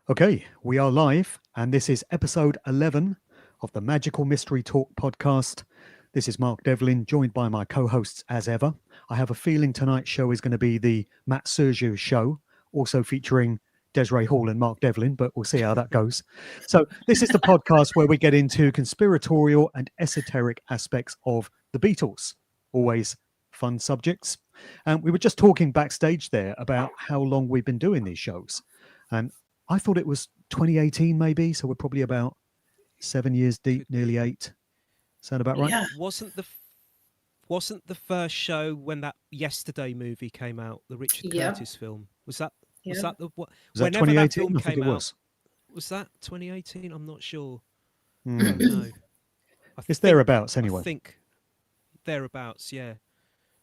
Okay, we are live, and this is episode 11 of the Magical Mystery Talk podcast. This is Mark Devlin, joined by my co hosts as ever. I have a feeling tonight's show is going to be the Matt Sergiou show, also featuring Desiree Hall and Mark Devlin, but we'll see how that goes. So, this is the podcast where we get into conspiratorial and esoteric aspects of the Beatles. Always fun subjects. And we were just talking backstage there about how long we've been doing these shows. And I thought it was 2018 maybe, so we're probably about 7 years deep, nearly 8. Sound about right? Yeah. Wasn't the first show when that Yesterday movie came out, the Richard Yeah. Curtis film? Was that Yeah. the what? Was that Whenever that 2018? film I think came it out, was. that 2018? I'm not sure. Hmm. I don't know. It's thereabouts anyway. I think thereabouts, yeah.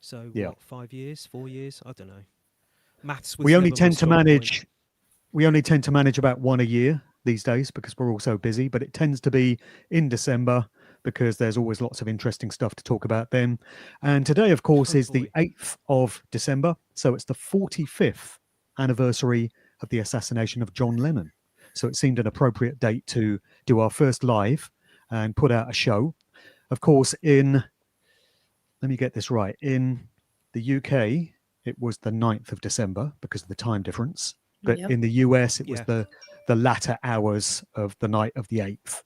So Yeah. what? 5 years, 4 years? I don't know. Maths was We only never my tend to strong point. manage. We only tend to manage about one a year these days because we're all so busy. But it tends to be in December because there's always lots of interesting stuff to talk about then. And today, of course, Oh, is the boy. 8th of December, so it's the 45th anniversary of the assassination of John Lennon. So it seemed an appropriate date to do our first live and put out a show. Of course, let me get this right, in the UK, it was the 9th of December because of the time difference. But Yep. in the US, it was Yeah. the latter hours of the night of the 8th.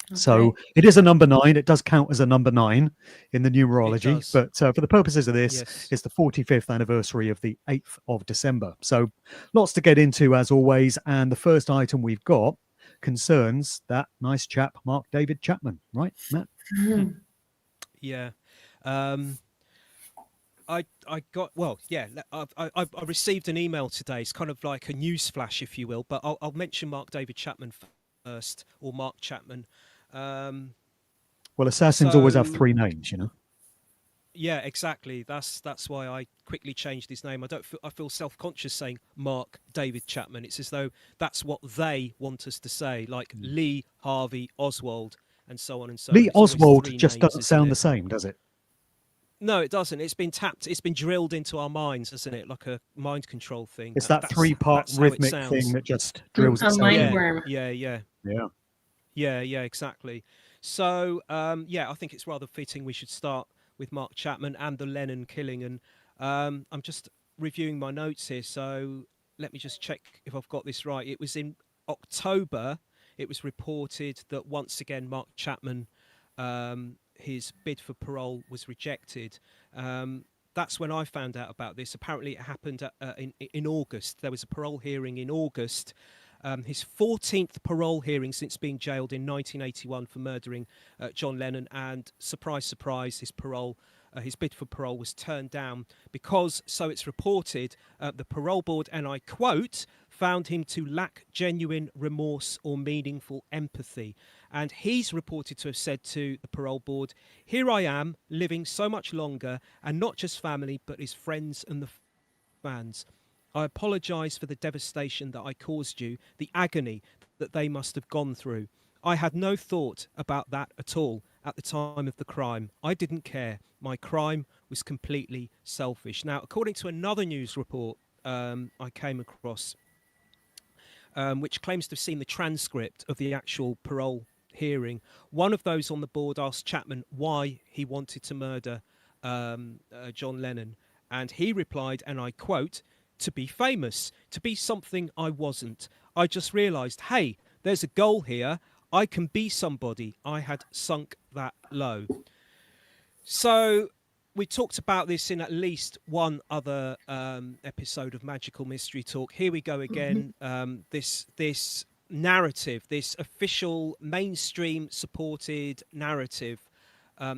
Okay. So it is a number 9. It does count as a number 9 in the numerology. does. But for the purposes of this, Yes. it's the 45th anniversary of the 8th of December. So lots to get into, as always. And the first item we've got concerns that nice chap, Mark David Chapman. Right, Matt? Mhm. Yeah. I got, well, yeah. I received an email today. It's kind of like a news flash, if you will. But I'll mention Mark David Chapman first, or Mark Chapman. Well, assassins always have So- 3 names, you know. Yeah, exactly. That's why I quickly changed his name. I feel self-conscious saying Mark David Chapman. It's as though that's what they want us to say, like Lee Harvey Oswald, and so on and so on. Lee It's always Oswald 3 just names, doesn't isn't sound it? the same, does it? No, it doesn't. It's been tapped. It's been drilled into our minds, hasn't it? Like a mind control thing. It's that That's 3-part how it rhythmic sounds. thing that just drills A itself mind in. Yeah, worm. yeah. Yeah. Yeah, exactly. So, yeah, I think it's rather fitting we should start with Mark Chapman and the Lennon killing. And I'm just reviewing my notes here, so let me just check if I've got this right. It was in October, it was reported that once again Mark Chapman, his bid for parole was rejected. That's when I found out about this. Apparently it happened in August. There was a parole hearing in August. His 14th parole hearing since being jailed in 1981 for murdering John Lennon, and surprise, surprise, his bid for parole was turned down because, so it's reported, the parole board, and I quote, found him to lack genuine remorse or meaningful empathy. And he's reported to have said to the parole board, "Here I am, living so much longer, and not just family, but his friends and the fans. I apologise for the devastation that I caused you, the agony that they must have gone through. I had no thought about that at all at the time of the crime. I didn't care. My crime was completely selfish." Now, according to another news report I came across, which claims to have seen the transcript of the actual parole hearing, one of those on the board asked Chapman why he wanted to murder John Lennon. And he replied, and I quote, "To be famous, to be something I wasn't. I just realised, hey, there's a goal here. I can be somebody. I had sunk that low." So we talked about this in at least one other episode of Magical Mystery Talk. Here we go again. This narrative, this official mainstream supported narrative,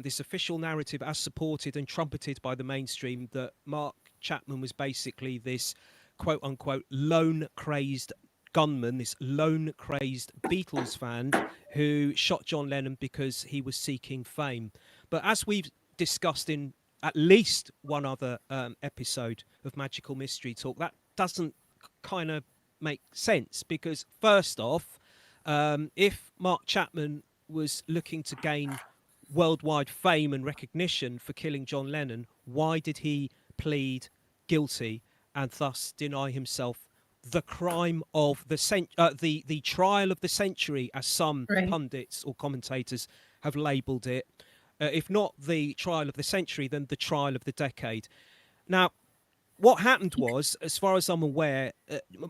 this official narrative as supported and trumpeted by the mainstream, that Mark Chapman was basically this quote unquote lone crazed gunman, this lone crazed Beatles fan who shot John Lennon because he was seeking fame. But as we've discussed in at least one other episode of Magical Mystery Talk, that doesn't kind of make sense, because first off, if Mark Chapman was looking to gain worldwide fame and recognition for killing John Lennon, why did he plead guilty and thus deny himself the crime of the the trial of the century, as some pundits or commentators have labelled it. If not the trial of the century, then the trial of the decade. Now, what happened was, as far as I'm aware,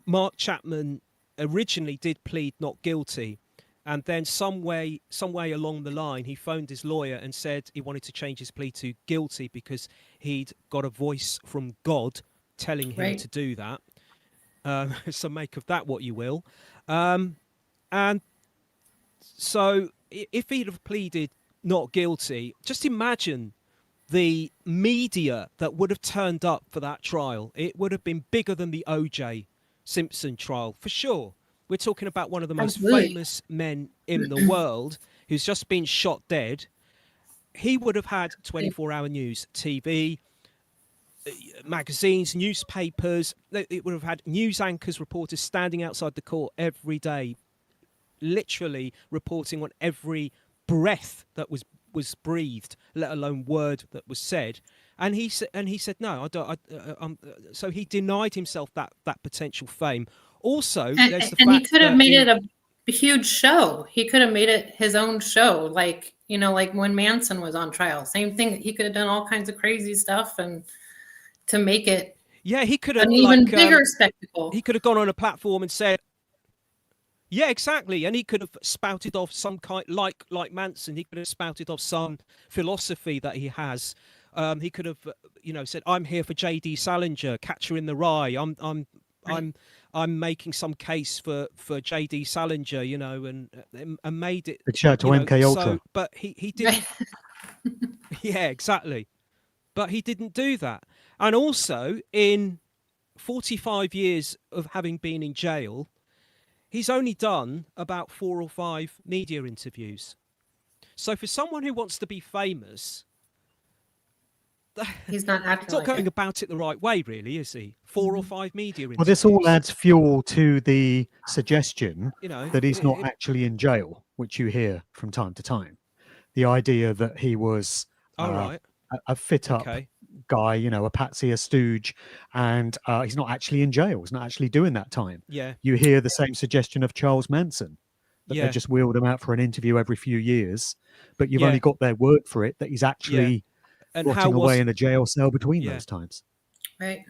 Mark Chapman originally did plead not guilty, and then some way along the line, he phoned his lawyer and said he wanted to change his plea to guilty because he'd got a voice from God telling him to do that. So make of that what you will. And so if he'd have pleaded not guilty, just imagine the media that would have turned up for that trial. It would have been bigger than the O.J. Simpson trial, for sure. We're talking about one of the most famous men in the world who's just been shot dead. He would have had 24-hour news, TV, magazines, newspapers. It would have had news anchors, reporters standing outside the court every day, literally reporting on every breath that was breathed, let alone word that was said. And he said no, I don't. So he denied himself that potential fame. Also, there's the fact he could have made it a huge show. He could have made it his own show, like when Manson was on trial. Same thing. He could have done all kinds of crazy stuff and to make it. Yeah, he could have an even bigger spectacle. He could have gone on a platform and said, yeah, exactly. And he could have spouted off some kind, like Manson, he could have spouted off some philosophy that he has. He could have, said, "I'm here for J.D. Salinger, Catcher in the Rye. I'm making some case for J.D. Salinger, and made it." Big shout to MK Ultra. So, but he didn't. Yeah, exactly. But he didn't do that. And also, in 45 years of having been in jail, he's only done about 4 or 5 media interviews. So for someone who wants to be famous, he's not going about it the right way, really, is he? 4 or 5 media interviews. Well, this all adds fuel to the suggestion that he's not actually in jail, which you hear from time to time. The idea that he was a fit-up guy, a patsy, a stooge, and he's not actually in jail. He's not actually doing that time. Yeah. You hear the same suggestion of Charles Manson, that they just wheeled him out for an interview every few years, but you've only got their word for it that he's actually rotting away in a jail cell between those times. Right.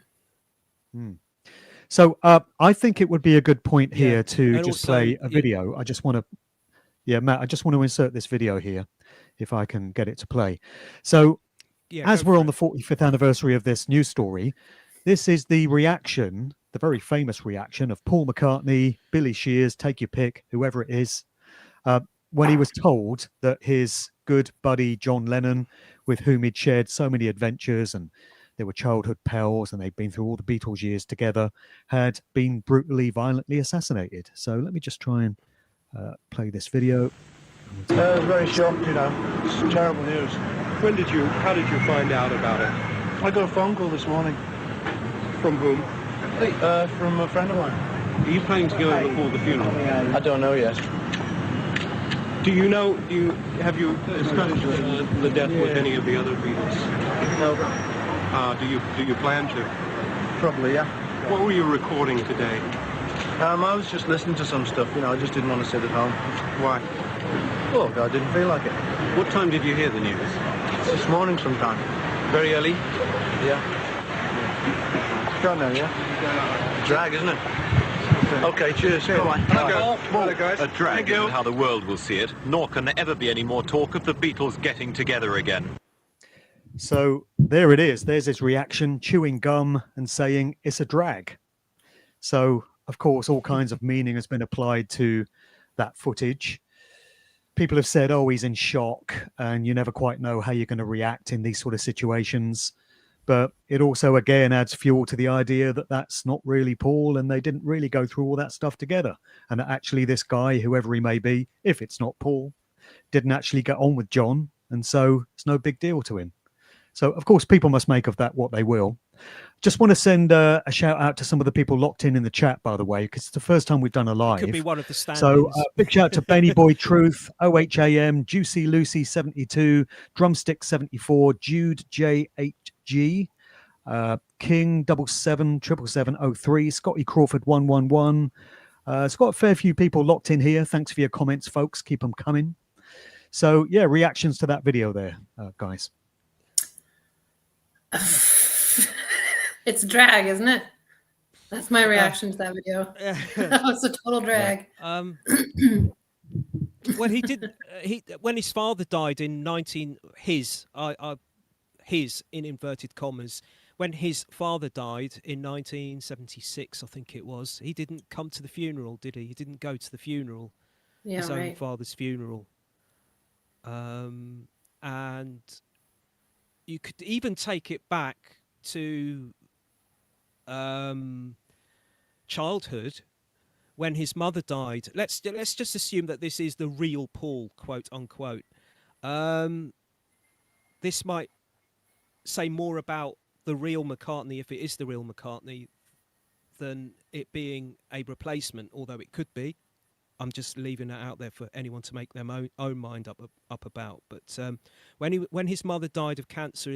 So I think it would be a good point here to just play a video. I just want to, Matt, I just want to insert this video here, if I can get it to play. So as we're on the 45th anniversary of this news story, this is the reaction, the very famous reaction of Paul McCartney, Billy Shears, take your pick, whoever it is, when he was told that his good buddy John Lennon, with whom he'd shared so many adventures and they were childhood pals and they'd been through all the Beatles years together, had been brutally, violently assassinated. So let me just try and play this video. Very shocked, It's terrible news. How did you find out about it? I got a phone call this morning. From whom? From a friend of mine. Are you planning to go before the funeral? I don't know yet. Have you discussed the death with any of the other Beatles? No. Do you plan to? Probably, yeah. What were you recording today? I was just listening to some stuff, I just didn't want to sit at home. Why? Oh, I didn't feel like it. What time did you hear the news? This morning sometime. Very early? Yeah. Gone now, yeah? Drag, isn't it? Okay, cheers. Come on. Guys. A drag isn't how the world will see it, nor can there ever be any more talk of the Beatles getting together again. So there it is. There's his reaction, chewing gum and saying it's a drag. So, of course, all kinds of meaning has been applied to that footage. People have said, oh, he's in shock, and you never quite know how you're going to react in these sort of situations. But it also, again, adds fuel to the idea that that's not really Paul, and they didn't really go through all that stuff together. And that actually this guy, whoever he may be, if it's not Paul, didn't actually get on with John. And so it's no big deal to him. So, of course, people must make of that what they will. Just want to send a shout out to some of the people locked in the chat, by the way, because it's the first time we've done a live. Could be one of the stand-ins. So big shout out to Benny Boy Truth, OHAM, Juicy Lucy 72, Drumstick 74, Jude JHG, King 777703, Scotty Crawford 111. It's got a fair few people locked in here. Thanks for your comments, folks. Keep them coming. So yeah, reactions to that video there, guys. It's drag, isn't it? That's my reaction to that video. It's a total drag. Well, he did. When his father died in his in inverted commas, when his father died in 1976, I think it was, he didn't come to the funeral, did he? He didn't go to the funeral, Yeah, his own right. father's funeral. And you could even take it back to childhood, when his mother died. Let's just assume that this is the real Paul, quote unquote. This might say more about the real McCartney, if it is the real McCartney, than it being a replacement, although it could be. I'm just leaving that out there for anyone to make their own mind up about. But when his mother died of cancer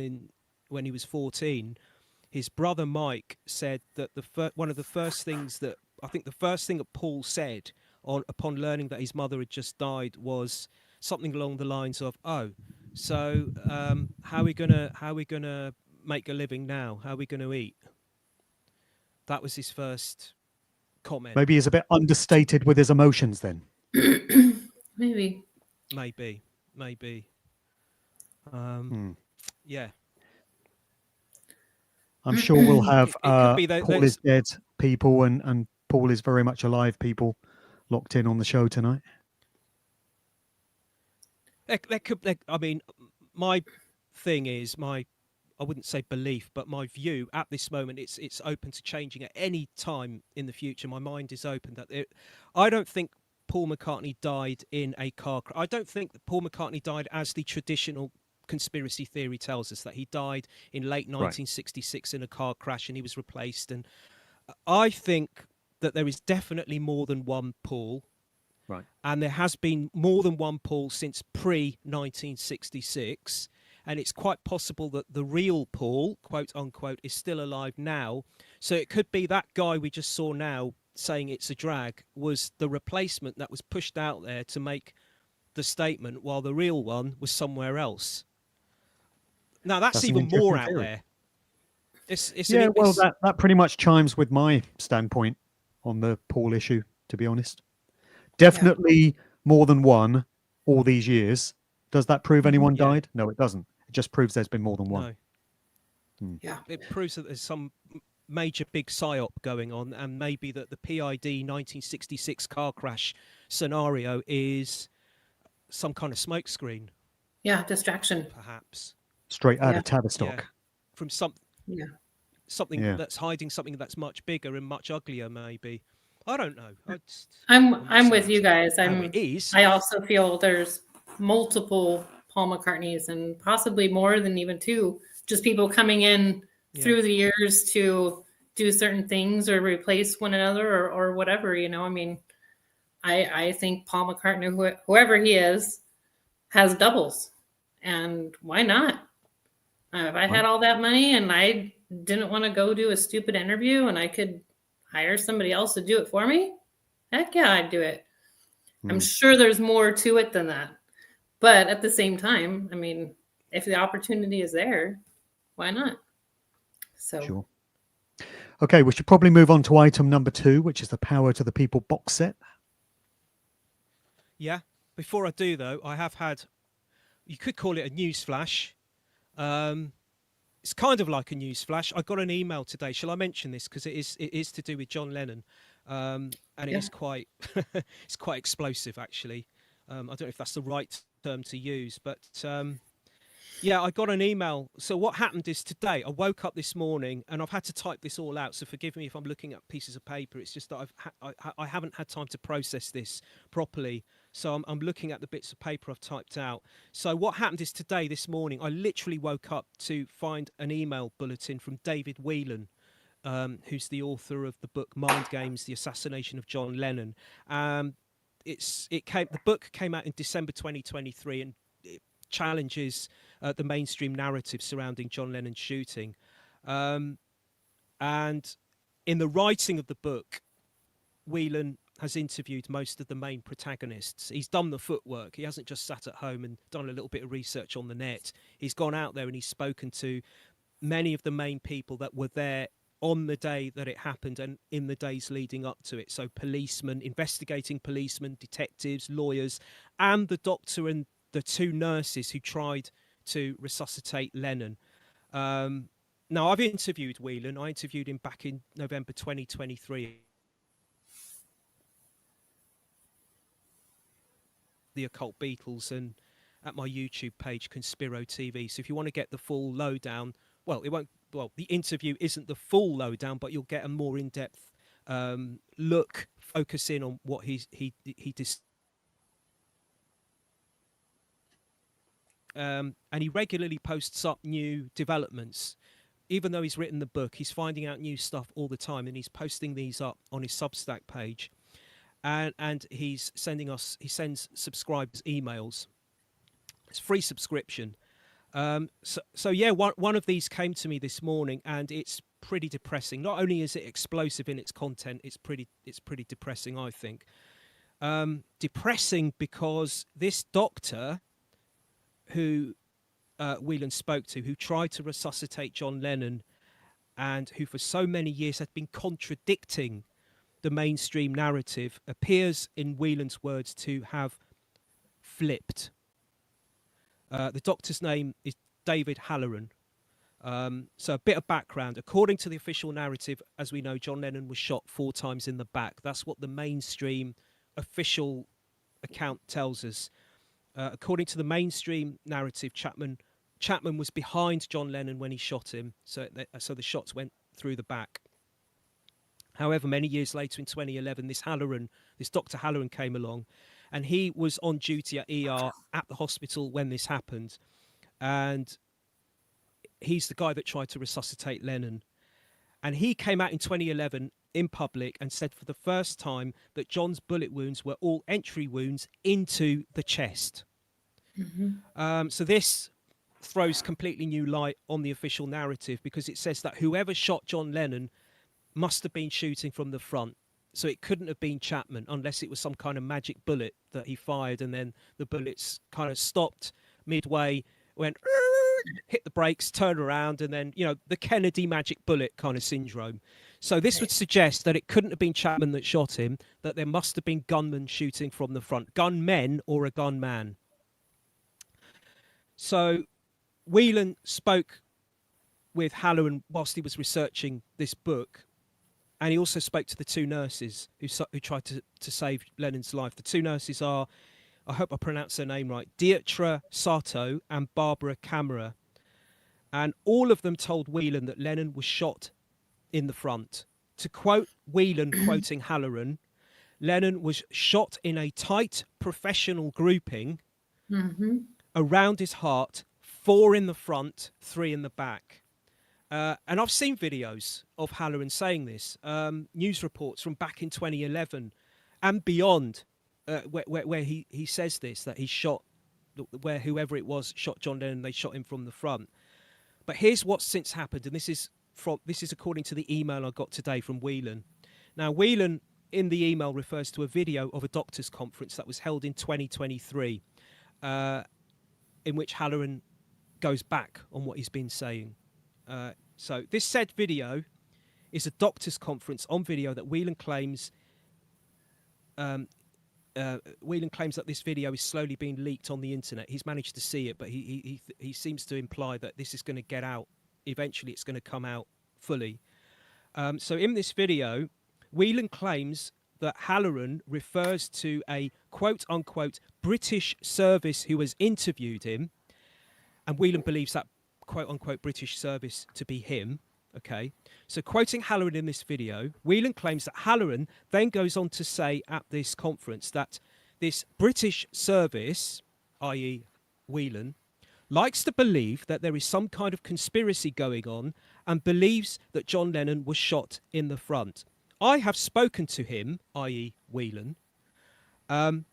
when he was 14, his brother Mike said that one of the first things that Paul said upon learning that his mother had just died was something along the lines of, "Oh, so how are we gonna make a living now? How are we gonna eat?" That was his first comment. Maybe he's a bit understated with his emotions then. Maybe. Yeah. I'm sure we'll have It could be that Paul is dead people and Paul is very much alive people locked in on the show tonight. I mean, my thing is I wouldn't say belief, but my view at this moment, it's open to changing at any time in the future. My mind is open I don't think Paul McCartney died in a car crash. I don't think that Paul McCartney died as the traditional conspiracy theory tells us, that he died in late 1966 in a car crash and he was replaced. And I think that there is definitely more than one Paul. Right. And there has been more than one Paul since pre-1966. And it's quite possible that the real Paul, quote unquote, is still alive now. So it could be that guy we just saw now saying it's a drag was the replacement that was pushed out there to make the statement, while the real one was somewhere else. Now that's even more out there. That pretty much chimes with my standpoint on the Paul issue, to be honest. Definitely more than one all these years. Does that prove anyone died? No, it doesn't. It just proves there's been more than one. No. Yeah. It proves that there's some major big psyop going on, and maybe that the PID 1966 car crash scenario is some kind of smokescreen. Yeah, distraction. Perhaps. Straight out of Tavistock. Yeah. From something that's hiding something that's much bigger and much uglier, maybe. I don't know. I'm with you guys. I also feel there's multiple Paul McCartneys and possibly more than even two. Just people coming in through the years to do certain things or replace one another or whatever. You know, I mean, I think Paul McCartney, whoever he is, has doubles, and why not? If I had all that money and I didn't want to go do a stupid interview and I could hire somebody else to do it for me, heck yeah, I'd do it. I'm sure there's more to it than that. But at the same time, I mean, if the opportunity is there, why not? So. Sure. Okay, we should probably move on to item number 2, which is the Power to the People box set. Yeah. Before I do, though, I have had, you could call it a news flash. It's kind of like a news flash. I got an email today. Shall I mention this? Because it is to do with John Lennon. And it is quite, it's quite explosive, actually. I don't know if that's the right term to use, but yeah, I got an email. So what happened is today, I woke up this morning and I've had to type this all out. So forgive me if I'm looking at pieces of paper. It's just that I haven't had time to process this properly. So I'm looking at the bits of paper I've typed out. So what happened is today, this morning, I literally woke up to find an email bulletin from David Whelan, who's the author of the book Mind Games: The Assassination of John Lennon. The book came out in December 2023 and it challenges the mainstream narrative surrounding John Lennon's shooting. And in the writing of the book, Whelan has interviewed most of the main protagonists. He's done the footwork. He hasn't just sat at home and done a little bit of research on the net. He's gone out there and he's spoken to many of the main people that were there on the day that it happened and in the days leading up to it. So policemen, investigating policemen, detectives, lawyers, and the doctor and the two nurses who tried to resuscitate Lennon. Now, I've interviewed Whelan. I interviewed him back in November 2023. The Occult Beatles, and at my YouTube page, Conspiro TV. So if you want to get the full lowdown, well, the interview isn't the full lowdown, but you'll get a more in-depth look, focus in on what he and he regularly posts up new developments. Even though he's written the book, he's finding out new stuff all the time, and he's posting these up on his Substack page. And he sends subscribers emails. It's free subscription. So yeah, one of these came to me this morning, and it's pretty depressing. Not only is it explosive in its content, it's pretty depressing, I think. Depressing because this doctor who Whelan spoke to, who tried to resuscitate John Lennon, and who for so many years had been contradicting the mainstream narrative, appears, in Whelan's words, to have flipped. The doctor's name is David Halloran. So a bit of background. According to the official narrative, as we know, John Lennon was shot 4 times in the back. That's what the mainstream official account tells us. According to the mainstream narrative, Chapman was behind John Lennon when he shot him. So the shots went through the back. However, many years later in 2011, this Dr. Halloran came along, and he was on duty at ER at the hospital when this happened. And he's the guy that tried to resuscitate Lennon. And he came out in 2011 in public and said for the first time that John's bullet wounds were all entry wounds into the chest. Mm-hmm. So this throws completely new light on the official narrative, because it says that whoever shot John Lennon must have been shooting from the front. So it couldn't have been Chapman unless it was some kind of magic bullet that he fired, and then the bullets kind of stopped midway, went, hit the brakes, turned around, and then, the Kennedy magic bullet kind of syndrome. So this would suggest that it couldn't have been Chapman that shot him, that there must have been gunmen shooting from the front. Gunmen or a gunman. So Whelan spoke with Halloran whilst he was researching this book. And he also spoke to the two nurses who tried to save Lennon's life. The two nurses are, I hope I pronounced their name right, Dietra Sato and Barbara Camera. And all of them told Whelan that Lennon was shot in the front. To quote Whelan, quoting Halloran, Lennon was shot in a tight professional grouping around his heart, 4 in the front, 3 in the back. And I've seen videos of Halloran saying this, news reports from back in 2011 and beyond, where he says this, that he shot, where whoever it was shot John Lennon, they shot him from the front. But here's what's since happened, and this is according to the email I got today from Whelan. Now, Whelan in the email refers to a video of a doctors' conference that was held in 2023, in which Halloran goes back on what he's been saying. So this said video is a doctors' conference on video that Whelan claims that this video is slowly being leaked on the internet. He's managed to see it, but he seems to imply that this is going to get out. Eventually, it's going to come out fully. So in this video, Whelan claims that Halloran refers to a quote-unquote British service who has interviewed him, and Whelan believes that quote-unquote British service to be him. Okay, so quoting Halloran in this video, Whelan claims that Halloran then goes on to say at this conference that this British service, i.e. Whelan, likes to believe that there is some kind of conspiracy going on and believes that John Lennon was shot in the front. I have spoken to him, i.e. Whelan, and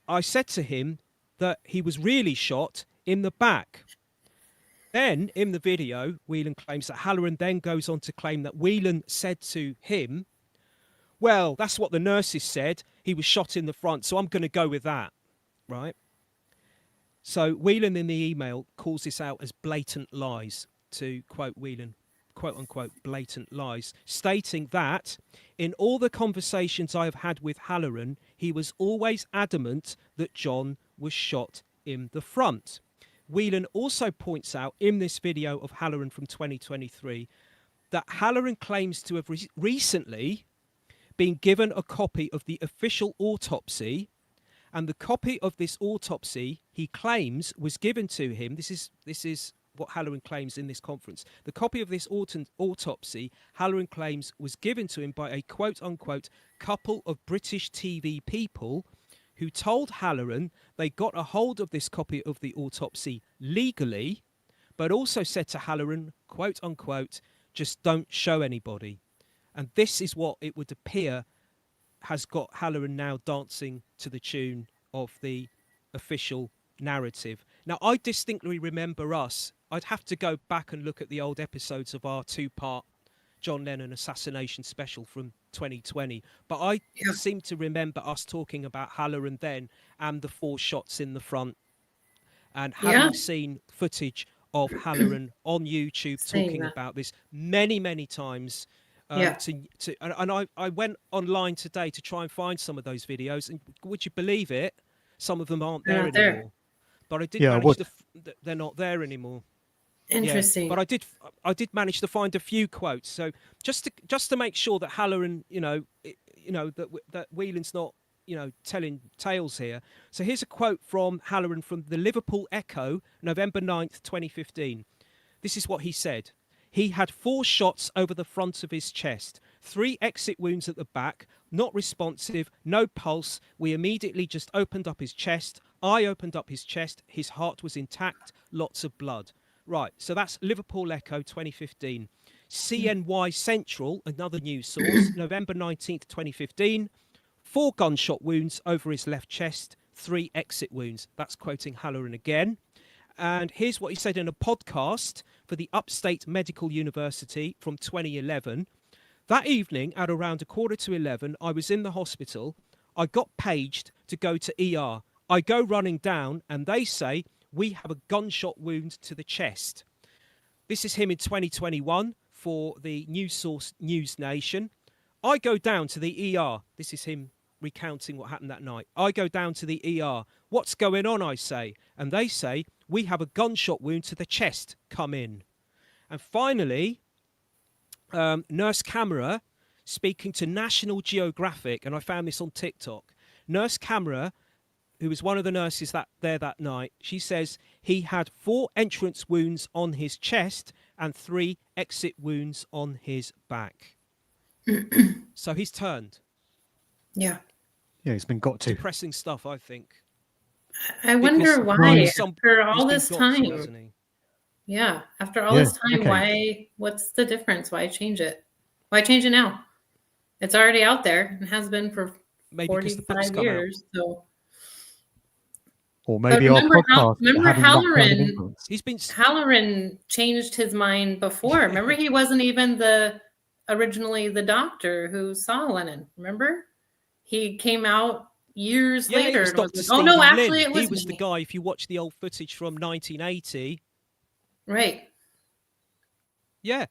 I said to him that he was really shot in the back. Then in the video, Whelan claims that Halloran then goes on to claim that Whelan said to him, well, that's what the nurses said. He was shot in the front, so I'm going to go with that, right? So Whelan in the email calls this out as blatant lies, to quote Whelan, quote unquote, blatant lies, stating that in all the conversations I have had with Halloran, he was always adamant that John was shot in the front. Whelan also points out in this video of Halloran from 2023 that Halloran claims to have recently been given a copy of the official autopsy, and the copy of this autopsy he claims was given to him. This is what Halloran claims in this conference. The copy of this autopsy Halloran claims was given to him by a quote-unquote couple of British TV people who told Halloran they got a hold of this copy of the autopsy legally, but also said to Halloran, quote-unquote, just don't show anybody. And this is what it would appear has got Halloran now dancing to the tune of the official narrative. Now, I distinctly remember I'd have to go back and look at the old episodes of our 2-part John Lennon assassination special from 2020. But I seem to remember us talking about Halloran then and the 4 shots in the front, and having seen footage of Halloran on YouTube talking about this many, many times. I went online today to try and find some of those videos, and would you believe it? Some of them aren't there anymore. But I did manage they're not there anymore. Interesting. Yeah, but I did manage to find a few quotes. So just to make sure that Halloran, that Whelan's not, telling tales here. So here's a quote from Halloran from the Liverpool Echo, November 9th, 2015. This is what he said. He had 4 shots over the front of his chest, 3 exit wounds at the back, not responsive, no pulse. We immediately just opened up his chest. I opened up his chest. His heart was intact, lots of blood. Right, so that's Liverpool Echo 2015. CNY Central, another news source, November 19th, 2015. 4 gunshot wounds over his left chest, 3 exit wounds. That's quoting Halloran again. And here's what he said in a podcast for the Upstate Medical University from 2011. That evening at around 11:15, I was in the hospital. I got paged to go to ER. I go running down and they say, we have a gunshot wound to the chest. This is him in 2021 for the news source News Nation. I go down to the ER. This is him recounting what happened that night. I go down to the ER. What's going on, I say? And they say, we have a gunshot wound to the chest. Come in. And finally, Nurse Camera speaking to National Geographic, and I found this on TikTok. Nurse Camera, who was one of the nurses that night, she says he had 4 entrance wounds on his chest and 3 exit wounds on his back. So he's turned. Yeah. Yeah, he's been got to. Depressing stuff, I think. I wonder why, after all this time. Yeah, after all this time, what's the difference? Why change it? Why change it now? It's already out there and has been for 45 years. So. Or maybe our podcast. Remember Halloran? Halloran changed his mind before. Remember, he wasn't even originally the doctor who saw Lennon. Remember? He came out years later. And was like, oh no, actually, it was. He was the guy. If you watch the old footage from 1980, right? Yeah,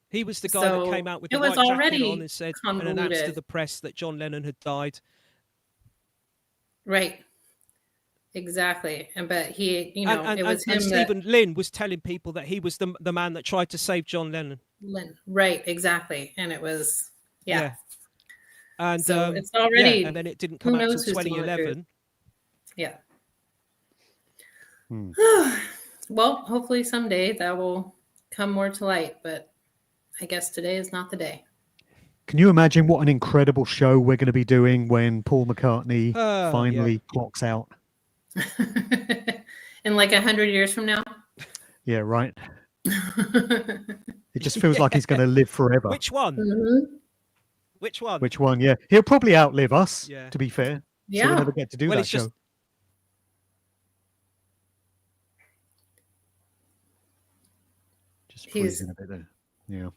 he was the guy that came out with the white jacket on and said and announced to the press that John Lennon had died. Right. Exactly, but he, it was him. And Stephen Lynn was telling people that he was the man that tried to save John Lennon. Right, exactly, and it was And so it's already, and then it didn't come out until 2011. Yeah. Well, hopefully someday that will come more to light, but I guess today is not the day. Can you imagine what an incredible show we're going to be doing when Paul McCartney finally clocks out? In like 100 years from now? Yeah, right. It just feels like he's going to live forever. Which one? Mm-hmm. Which one? Which one? Yeah, he'll probably outlive us. Yeah. To be fair, yeah, so we'll never get to do that show. Just He's freezing a bit there. Yeah.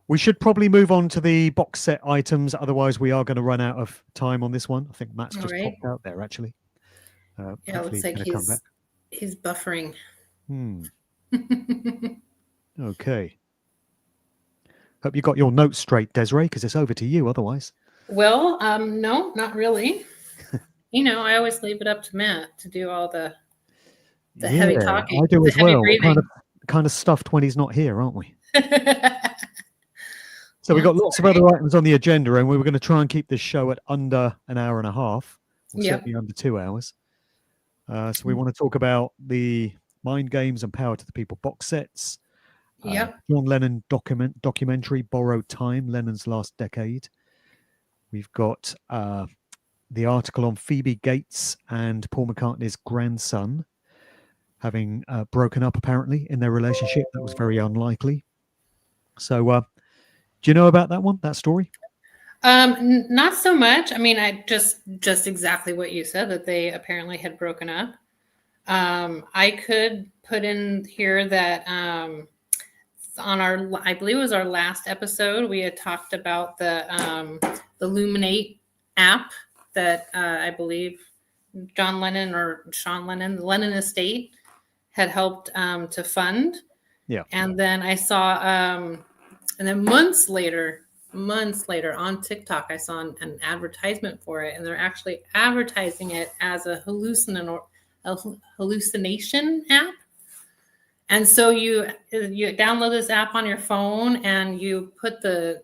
We should probably move on to the box set items. Otherwise, we are going to run out of time on this one. I think Matt's all just right. popped out there, actually. Yeah, it Hopefully looks he's like going to come back. he's buffering. Okay. Hope you got your notes straight, Desiree, because it's over to you otherwise. Well, no, not really. I always leave it up to Matt to do all the heavy talking. I do the as heavy well. We're breathing. kind of stuffed when he's not here, aren't we? So we've Yeah, got lots of other items on the agenda, and we were going to try and keep this show at under an hour and a half, or Yep. certainly under 2 hours. So we want to talk about the Mind Games and Power to the People box sets. Yep. John Lennon documentary, Borrowed Time, Lennon's Last Decade. We've got the article on Phoebe Gates and Paul McCartney's grandson having broken up, apparently, in their relationship. That was very unlikely. So do you know about that one, that story? Not so much. I mean, I just exactly what you said, that they apparently had broken up. I could put in here that on I believe it was our last episode, we had talked about the Luminate app that I believe John Lennon or Sean Lennon, the Lennon estate, had helped to fund. Yeah. And then I saw, and then months later on TikTok, I saw an advertisement for it, and they're actually advertising it as a hallucination app. And so you download this app on your phone, and you put the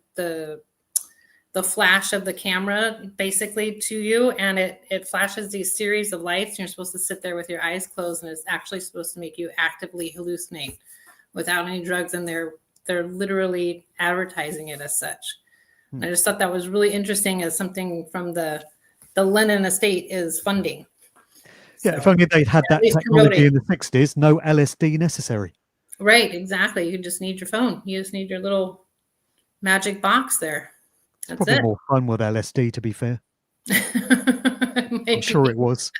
flash of the camera basically to you, and it flashes these series of lights, and you're supposed to sit there with your eyes closed, and it's actually supposed to make you actively hallucinate without any drugs, and they're literally advertising it as such. I just thought that was really interesting, as something from the Lennon estate is funding. Yeah, So, if only they'd had that technology in the 60s, no LSD necessary. right, exactly. You just need your phone. You just need your little magic box there. That's Probably it. more fun with LSD, to be fair. I'm Maybe. sure it was.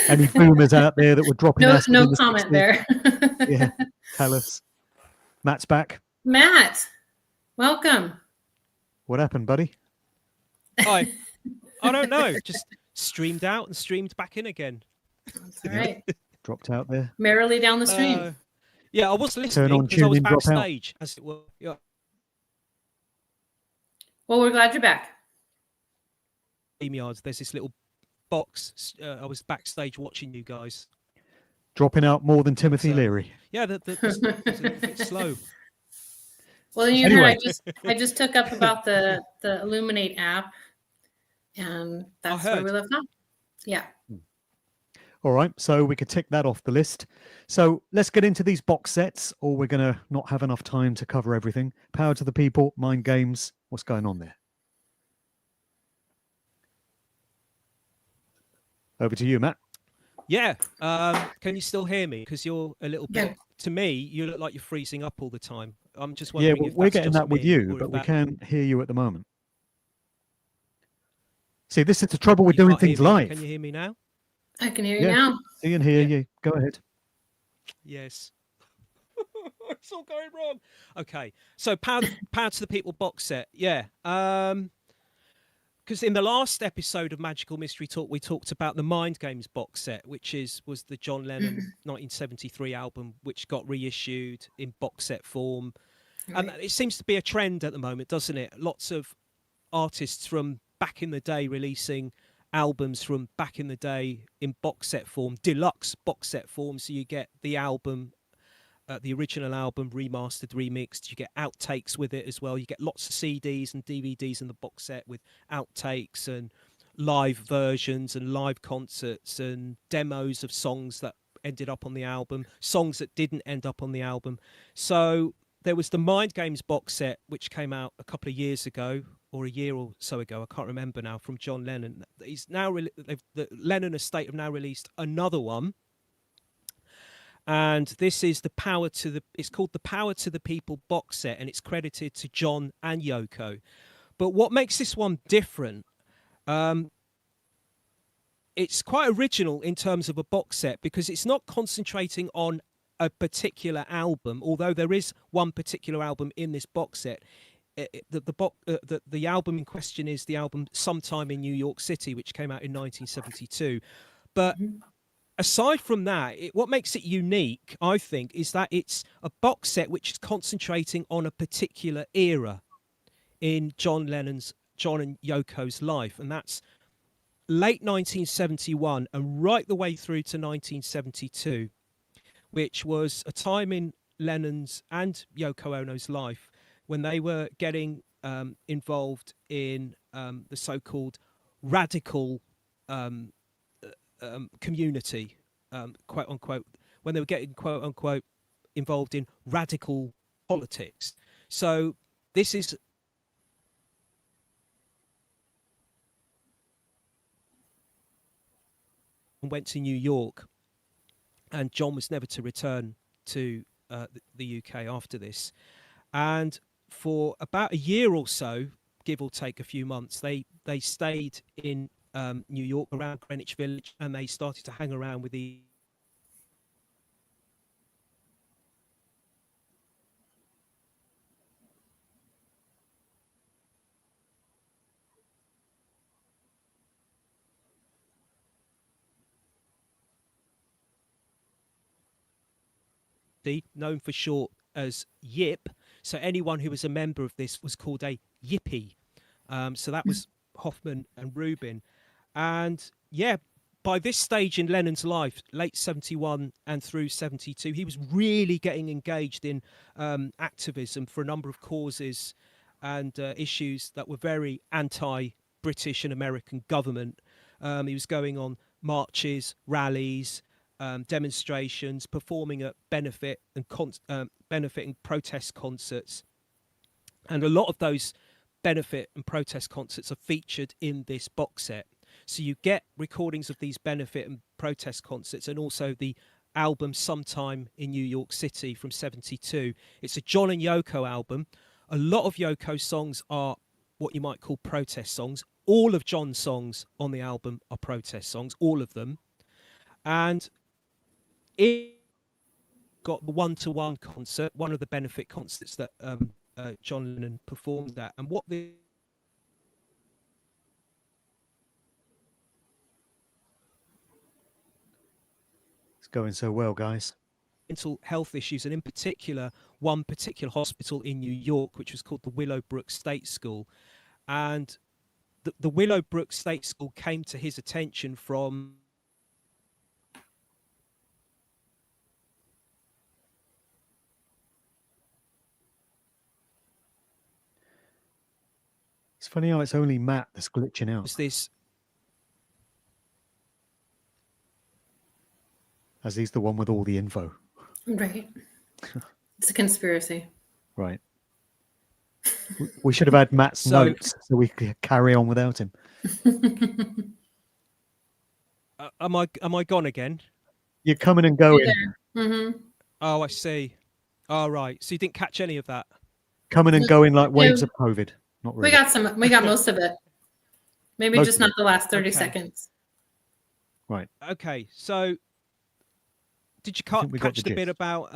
Any boomers out there that were dropping acid No in the comment 60s? there. Yeah, tell us. Matt's back. Matt, welcome. What happened, buddy? I don't know. Just streamed out and streamed back in again. That's all right. Dropped out there. Merrily down the stream. Yeah, I was listening on, because I was tune in, drop out. backstage, as it were. Yeah. Well, we're glad you're back. Yards. There's this little box. I was backstage watching you guys. Dropping out more than Timothy Leary. Yeah, the was a little bit slow. Well, you Anyway. heard I just took up about the Illuminate app, and that's where we left off. Yeah. All right, so we could tick that off the list. So let's get into these box sets, or we're going to not have enough time to cover everything. Power to the People, Mind Games. What's going on there? Over to you, Matt. Yeah. Can you still hear me? Because you're a little bit. To me, you look like you're freezing up all the time. I'm just wondering. Yeah, if we're that's getting just that with me, you, or but if we that- can't hear you at the moment. See, this is the trouble with you doing can't hear things me. live. Can you hear me now? I can hear you Yeah. now. See and hear Yeah. you. Go ahead. Yes. It's all going wrong. Okay, so power to the People box set. Yeah. Because in the last episode of Magical Mystery Talk, we talked about the Mind Games box set, which was the John Lennon 1973 album, which got reissued in box set form. And it seems to be a trend at the moment, doesn't it? Lots of artists from back in the day releasing albums from back in the day in box set form, deluxe box set form. So you get the album, the original album, remastered, remixed. You get outtakes with it as well. You get lots of CDs and DVDs in the box set with outtakes and live versions and live concerts and demos of songs that ended up on the album, songs that didn't end up on the album. So there was the Mind Games box set, which came out a couple of years ago, or a year or so ago, I can't remember now, from John Lennon. He's now the Lennon estate have now released another one. And this is it's called the Power to the People box set, and it's credited to John and Yoko. But what makes this one different, it's quite original in terms of a box set, because it's not concentrating on a particular album, although there is one particular album in this box set. The album in question is the album Sometime in New York City, which came out in 1972. But aside from that, what makes it unique, I think, is that it's a box set which is concentrating on a particular era in John and Yoko's life, and that's late 1971 and right the way through to 1972, which was a time in Lennon's and Yoko Ono's life when they were getting involved in the so-called radical community, quote unquote, when they were getting quote unquote involved in radical politics. So this is went to New York, and John was never to return to the UK after this. And for about a year or so, give or take a few months, they stayed in New York around Greenwich Village, and they started to hang around with the known for short as YIP. So anyone who was a member of this was called a Yippie. So that was Hoffman and Rubin. And yeah, by this stage in Lennon's life, late 71 and through 72, he was really getting engaged in activism for a number of causes and issues that were very anti-British and American government. He was going on marches, rallies, demonstrations, performing at benefit and protest concerts. And a lot of those benefit and protest concerts are featured in this box set. So you get recordings of these benefit and protest concerts, and also the album Sometime in New York City from 72. It's a John and Yoko album. A lot of Yoko's songs are what you might call protest songs. All of John's songs on the album are protest songs, all of them. And it got the one-to-one concert, one of the benefit concerts that John Lennon performed at. And what the It's going so well, guys. mental health issues, and in particular, one particular hospital in New York, which was called the Willowbrook State School. And the Willowbrook State School came to his attention from It's funny how it's only Matt that's glitching out, this as he's the one with all the info. Right. It's a conspiracy. Right. We should have had Matt's notes so we could carry on without him. am I gone again? You're coming and going. Mm-hmm. Oh, I see. All right. So you didn't catch any of that? Coming and going like waves of COVID. Not really. We got most of it. Maybe Most just of not it. the last 30 Okay. seconds. Right. Okay. So did you think we got catch the the bit gist. about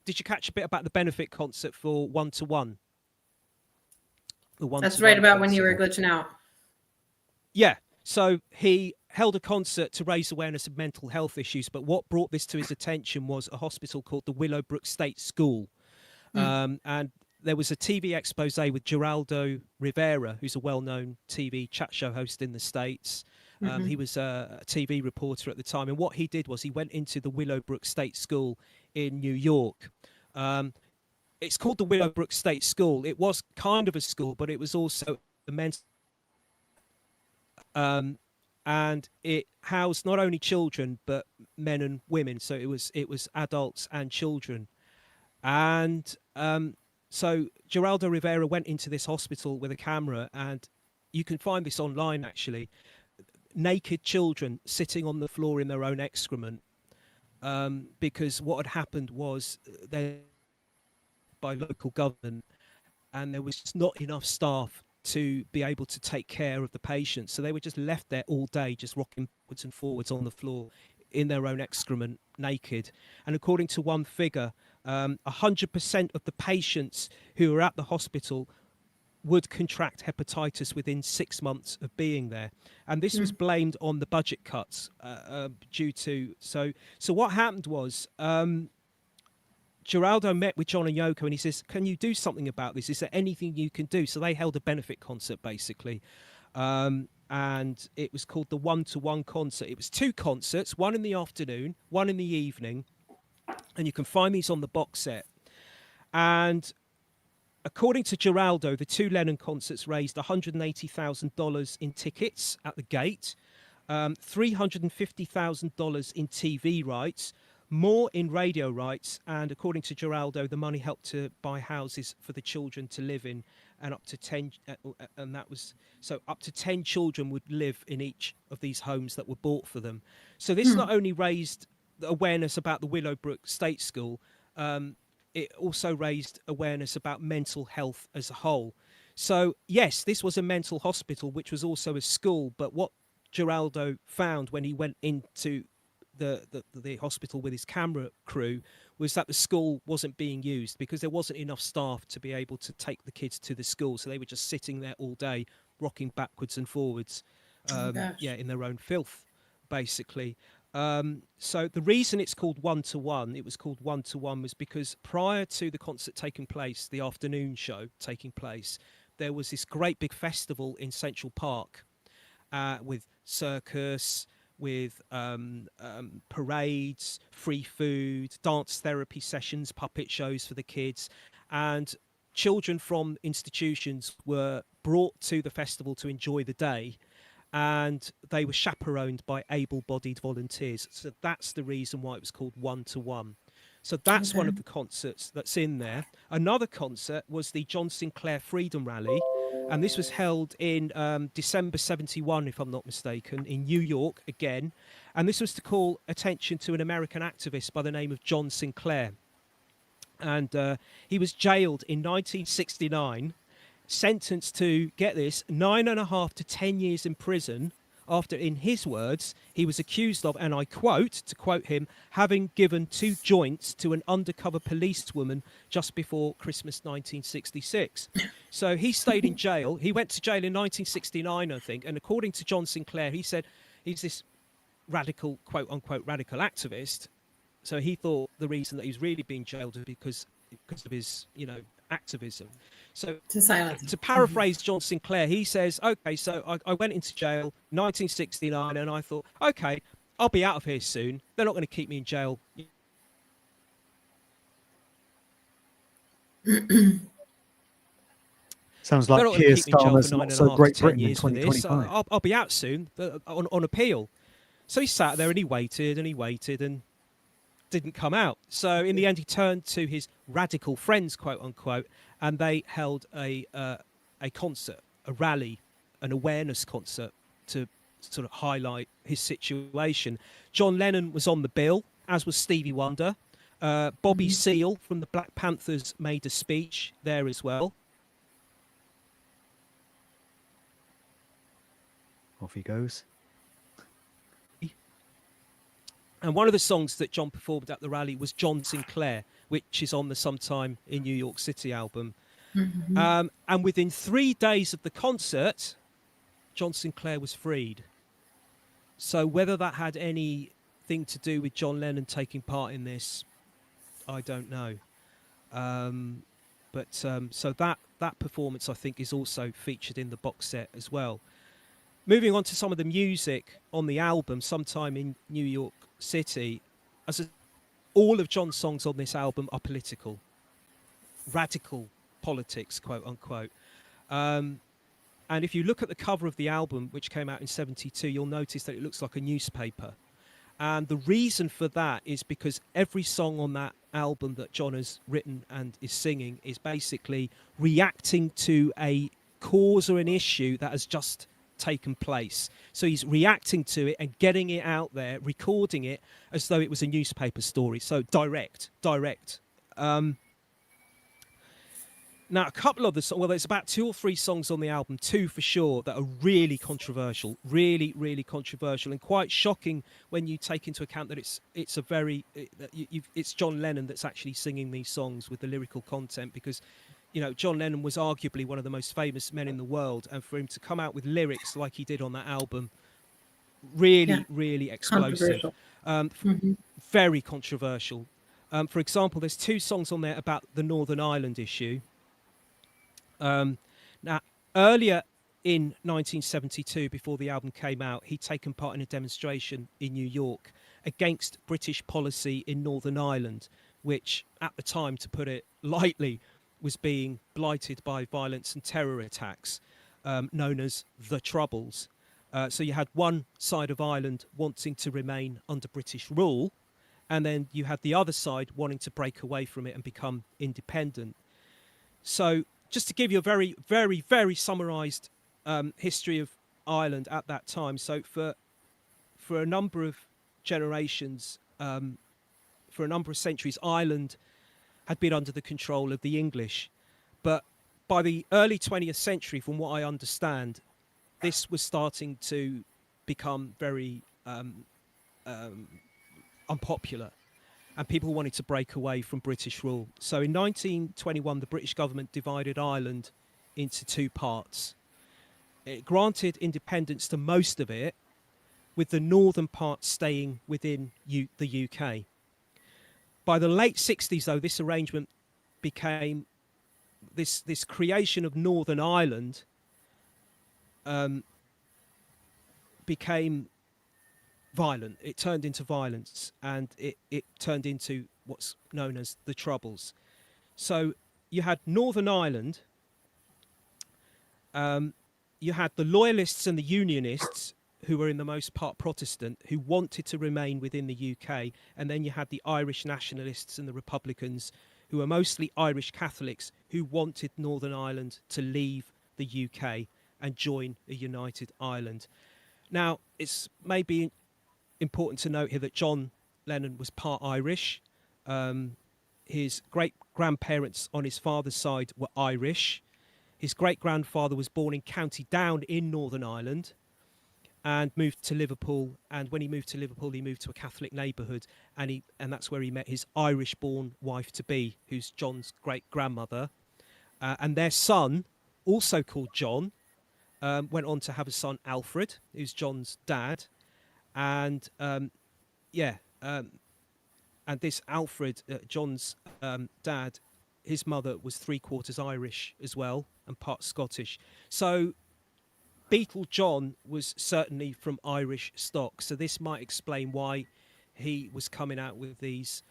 did you catch a bit about the benefit concert for one-to-one? That's right about when you were glitching out. Yeah. So he held a concert to raise awareness of mental health issues, but what brought this to his attention was a hospital called the Willowbrook State School. And there was a TV expose with Geraldo Rivera, who's a well-known TV chat show host in the States. He was a TV reporter at the time. And what he did was he went into the Willowbrook State School in New York. It's called the Willowbrook State School. It was kind of a school, but it was also a men's and it housed not only children but men and women. So it was adults and children. And so Geraldo Rivera went into this hospital with a camera, and you can find this online actually. Naked children sitting on the floor in their own excrement, because what had happened was they by local government, and there was just not enough staff to be able to take care of the patients, so they were just left there all day, just rocking backwards and forwards on the floor in their own excrement, naked. And according to one figure, 100% of the patients who were at the hospital would contract hepatitis within 6 months of being there, and this was blamed on the budget cuts due to. So what happened was Geraldo met with John and Yoko, and he says, "Can you do something about this? Is there anything you can do?" So they held a benefit concert basically, and it was called the 1-to-1 concert. It was 2 concerts, one in the afternoon, one in the evening, and you can find these on the box set. And according to Geraldo, the 2 Lennon concerts raised $180,000 in tickets at the gate, $350,000 in TV rights, more in radio rights, and according to Geraldo, the money helped to buy houses for the children to live in, and up to 10 children would live in each of these homes that were bought for them. So this not only raised awareness about the Willowbrook State School, it also raised awareness about mental health as a whole. So yes, this was a mental hospital, which was also a school. But what Geraldo found when he went into the hospital with his camera crew was that the school wasn't being used because there wasn't enough staff to be able to take the kids to the school. So they were just sitting there all day, rocking backwards and forwards, in their own filth, basically. So the reason it's called 1-to-1, it was called 1-to-1, was because prior to the concert taking place, the afternoon show taking place, there was this great big festival in Central Park with circus, with parades, free food, dance therapy sessions, puppet shows for the kids, and children from institutions were brought to the festival to enjoy the day, and they were chaperoned by able-bodied volunteers. So that's the reason why it was called 1-to-1. So that's one of the concerts that's in there. Another concert was the John Sinclair Freedom Rally, and this was held in December 71, if I'm not mistaken, in New York again. And this was to call attention to an American activist by the name of John Sinclair. And he was jailed in 1969, sentenced to, get this, 9.5 to 10 years in prison after, in his words, he was accused of, and I quote, to quote him, having given 2 joints to an undercover policewoman just before Christmas 1966. So he stayed in jail. He went to jail in 1969, I think. And according to John Sinclair, he said he's this radical, quote unquote, radical activist. So he thought the reason that he was really being jailed was because of his, activism. So to paraphrase John Sinclair, he says, okay, so I went into jail 1969 and I thought, okay, I'll be out of here soon. They're not going to keep me in jail. Sounds like Keir Starmer's not so Great Britain in 2025. I'll be out soon on appeal. So he sat there and he waited and didn't come out. So in the end, he turned to his radical friends, quote unquote, and they held a concert, a rally, an awareness concert to sort of highlight his situation. John Lennon was on the bill, as was Stevie Wonder. Bobby Seale from the Black Panthers made a speech there as well. Off he goes. And one of the songs that John performed at the rally was John Sinclair, which is on the Sometime in New York City album. And within 3 days of the concert, John Sinclair was freed. So whether that had anything to do with John Lennon taking part in this, I don't know. So that performance, I think, is also featured in the box set as well. Moving on to some of the music on the album, Sometime in New York City, all of John's songs on this album are political, radical politics, quote unquote. And if you look at the cover of the album, which came out in 72, you'll notice that it looks like a newspaper. And the reason for that is because every song on that album that John has written and is singing is basically reacting to a cause or an issue that has just taken place. So he's reacting to it and getting it out there, recording it as though it was a newspaper story. So direct. Now, a couple of the songs, well, there's about 2 or 3 songs on the album, 2 for sure, that are really controversial, really, really controversial, and quite shocking when you take into account that it's John Lennon that's actually singing these songs with the lyrical content, because, you know, John Lennon was arguably one of the most famous men in the world, and for him to come out with lyrics like he did on that album, really, really explosive, Controversial. very controversial. For example, there's 2 songs on there about the Northern Ireland issue. Now, earlier in 1972, before the album came out, he'd taken part in a demonstration in New York against British policy in Northern Ireland, which at the time, to put it lightly, was being blighted by violence and terror attacks, known as the Troubles. So you had one side of Ireland wanting to remain under British rule, and then you had the other side wanting to break away from it and become independent. So just to give you a very, very, very summarised history of Ireland at that time. So for a number of generations, for a number of centuries, Ireland had been under the control of the English. But by the early 20th century, from what I understand, this was starting to become very unpopular, and people wanted to break away from British rule. So in 1921, the British government divided Ireland into 2 parts. It granted independence to most of it, with the northern part staying within the UK. By the late 60s, though, this arrangement became, this creation of Northern Ireland became violent. It turned into violence, and it turned into what's known as the Troubles. So you had Northern Ireland, you had the Loyalists and the Unionists, who were in the most part Protestant, who wanted to remain within the UK, and then you had the Irish nationalists and the Republicans, who were mostly Irish Catholics, who wanted Northern Ireland to leave the UK and join a united Ireland. Now, it's maybe important to note here that John Lennon was part Irish. His great-grandparents on his father's side were Irish. His great-grandfather was born in County Down in Northern Ireland and moved to Liverpool. And when he moved to Liverpool, he moved to a Catholic neighbourhood, and that's where he met his Irish-born wife-to-be, who's John's great-grandmother. And their son, also called John, went on to have a son, Alfred, who's John's dad. And and this Alfred, John's dad, his mother was 3/4 Irish as well and part Scottish. So Beatle John was certainly from Irish stock. So this might explain why he was coming out with these,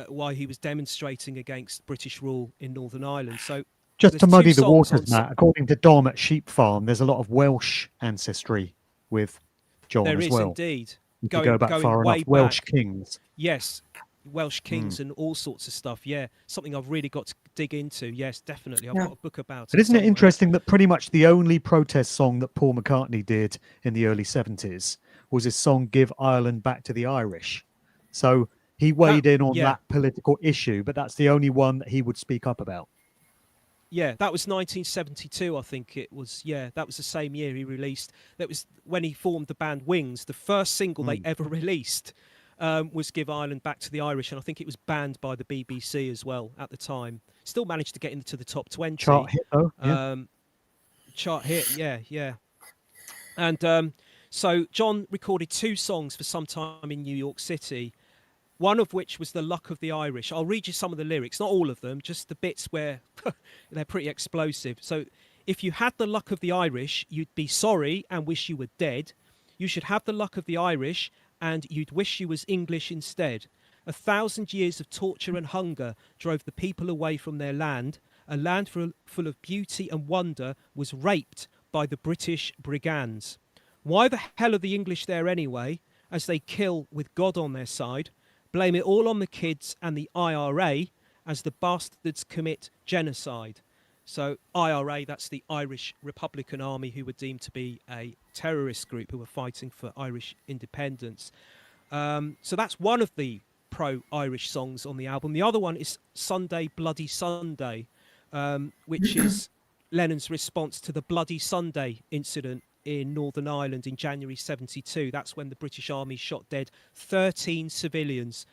why he was demonstrating against British rule in Northern Ireland. So just to muddy the waters, on... Matt, according to Dom at Sheep Farm, there's a lot of Welsh ancestry with John there as is well. Indeed. You could go back far enough. Welsh kings. Yes, Welsh kings and all sorts of stuff. Yeah, something I've really got to dig into. Yes, definitely. I've got a book about it. But isn't it interesting that pretty much the only protest song that Paul McCartney did in the early 70s was his song Give Ireland Back to the Irish? So he weighed in on that political issue, but that's the only one that he would speak up about. Yeah, that was 1972, I think it was. Yeah, that was the same year he released. That was when he formed the band Wings. The first single they ever released was Give Ireland Back to the Irish, and I think it was banned by the BBC as well at the time. Still managed to get into the top 20. Chart hit, though. Yeah. Chart hit, yeah. And so John recorded 2 songs for some time in New York City, one of which was The Luck of the Irish. I'll read you some of the lyrics, not all of them, just the bits where they're pretty explosive. So, if you had the luck of the Irish, you'd be sorry and wish you were dead. You should have the luck of the Irish and you'd wish you was English instead. 1,000 years of torture and hunger drove the people away from their land. A land full of beauty and wonder was raped by the British brigands. Why the hell are the English there anyway, as they kill with God on their side? Blame it all on the kids and the IRA as the bastards commit genocide. So IRA, that's the Irish Republican Army, who were deemed to be a terrorist group who were fighting for Irish independence. So that's one of the pro-Irish songs on the album. The other one is Sunday Bloody Sunday, which is Lennon's response to the Bloody Sunday incident in Northern Ireland in January 1972. That's when the British Army shot dead 13 civilians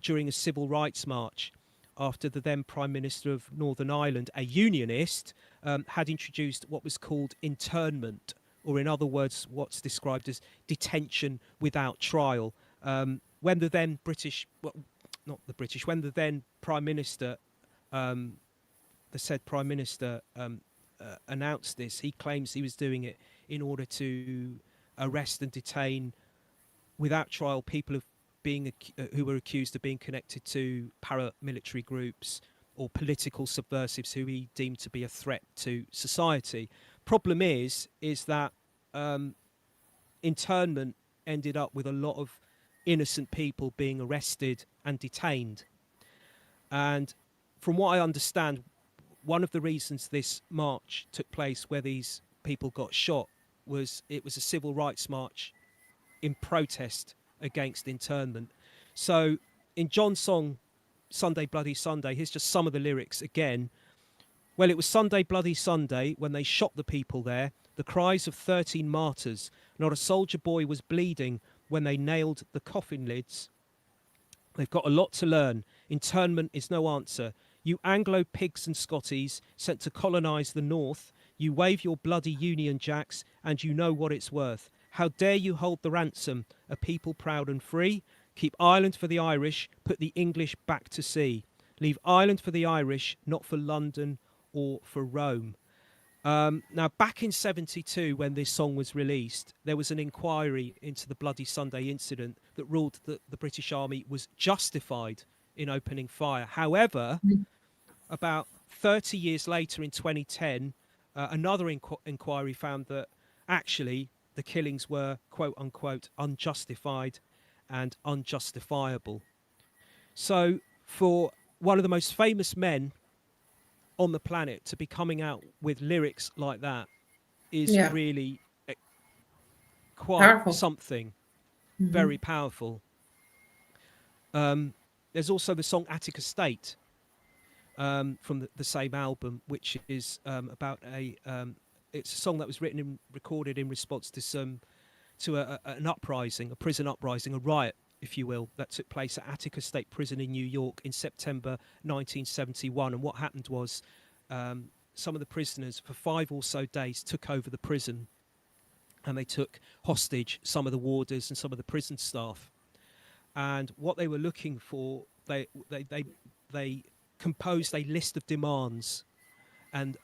during a civil rights march after the then Prime Minister of Northern Ireland, a unionist, had introduced what was called internment, or in other words, what's described as detention without trial. When the then British, well, not the British, when the then Prime Minister, the said Prime Minister announced this, he claims he was doing it in order to arrest and detain without trial people who were accused of being connected to paramilitary groups or political subversives who he deemed to be a threat to society. Problem is that internment ended up with a lot of innocent people being arrested and detained. And from what I understand, one of the reasons this march took place where these people got shot was it was a civil rights march in protest against internment. So in John's song Sunday Bloody Sunday, here's just some of the lyrics again. Well, it was Sunday Bloody Sunday when they shot the people there, the cries of 13 martyrs. Not a soldier boy was bleeding when they nailed the coffin lids. They've got a lot to learn. Internment is no answer. You Anglo pigs and Scotties sent to colonise the north, you wave your bloody Union Jacks and you know what it's worth. How dare you hold the ransom, a people proud and free? Keep Ireland for the Irish, put the English back to sea. Leave Ireland for the Irish, not for London or for Rome. Now, back in 1972, when this song was released, there was an inquiry into the Bloody Sunday incident that ruled that the British Army was justified in opening fire. However, about 30 years later in 2010, another inquiry found that actually the killings were, quote unquote, unjustified and unjustifiable. So for one of the most famous men on the planet to be coming out with lyrics like that is really quite powerful. something. Very powerful. There's also the song Attica State from the same album, which is about it's a song that was written and recorded in response to an uprising, a prison uprising, a riot, if you will, that took place at Attica State Prison in New York in September 1971. And what happened was some of the prisoners for 5 or so days took over the prison, and they took hostage some of the warders and some of the prison staff. And what they were looking for, they composed a list of demands, and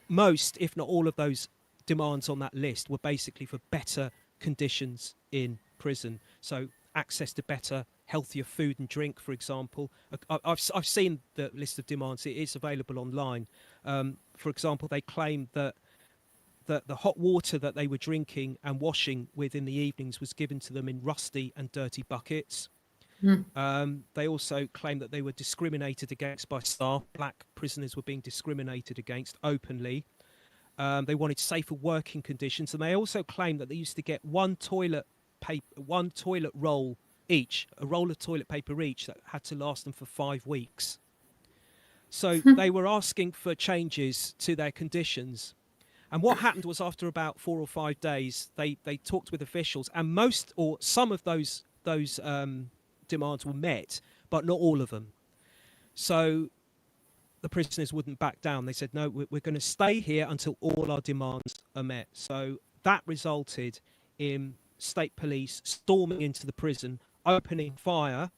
most, if not all of those demands on that list were basically for better conditions in prison. So access to better, healthier food and drink, for example. I've seen the list of demands. It is available online. For example, they claimed that the hot water that they were drinking and washing with in the evenings was given to them in rusty and dirty buckets. They also claimed that they were discriminated against by staff. Black prisoners were being discriminated against openly. They wanted safer working conditions, and they also claimed that they used to get one toilet roll each, a roll of toilet paper each, that had to last them for 5 weeks. So they were asking for changes to their conditions. And what happened was, after about 4 or 5 days, they talked with officials, and most or some of those demands were met, but not all of them. So the prisoners wouldn't back down. They said, no, we're going to stay here until all our demands are met. So that resulted in state police storming into the prison, opening fire,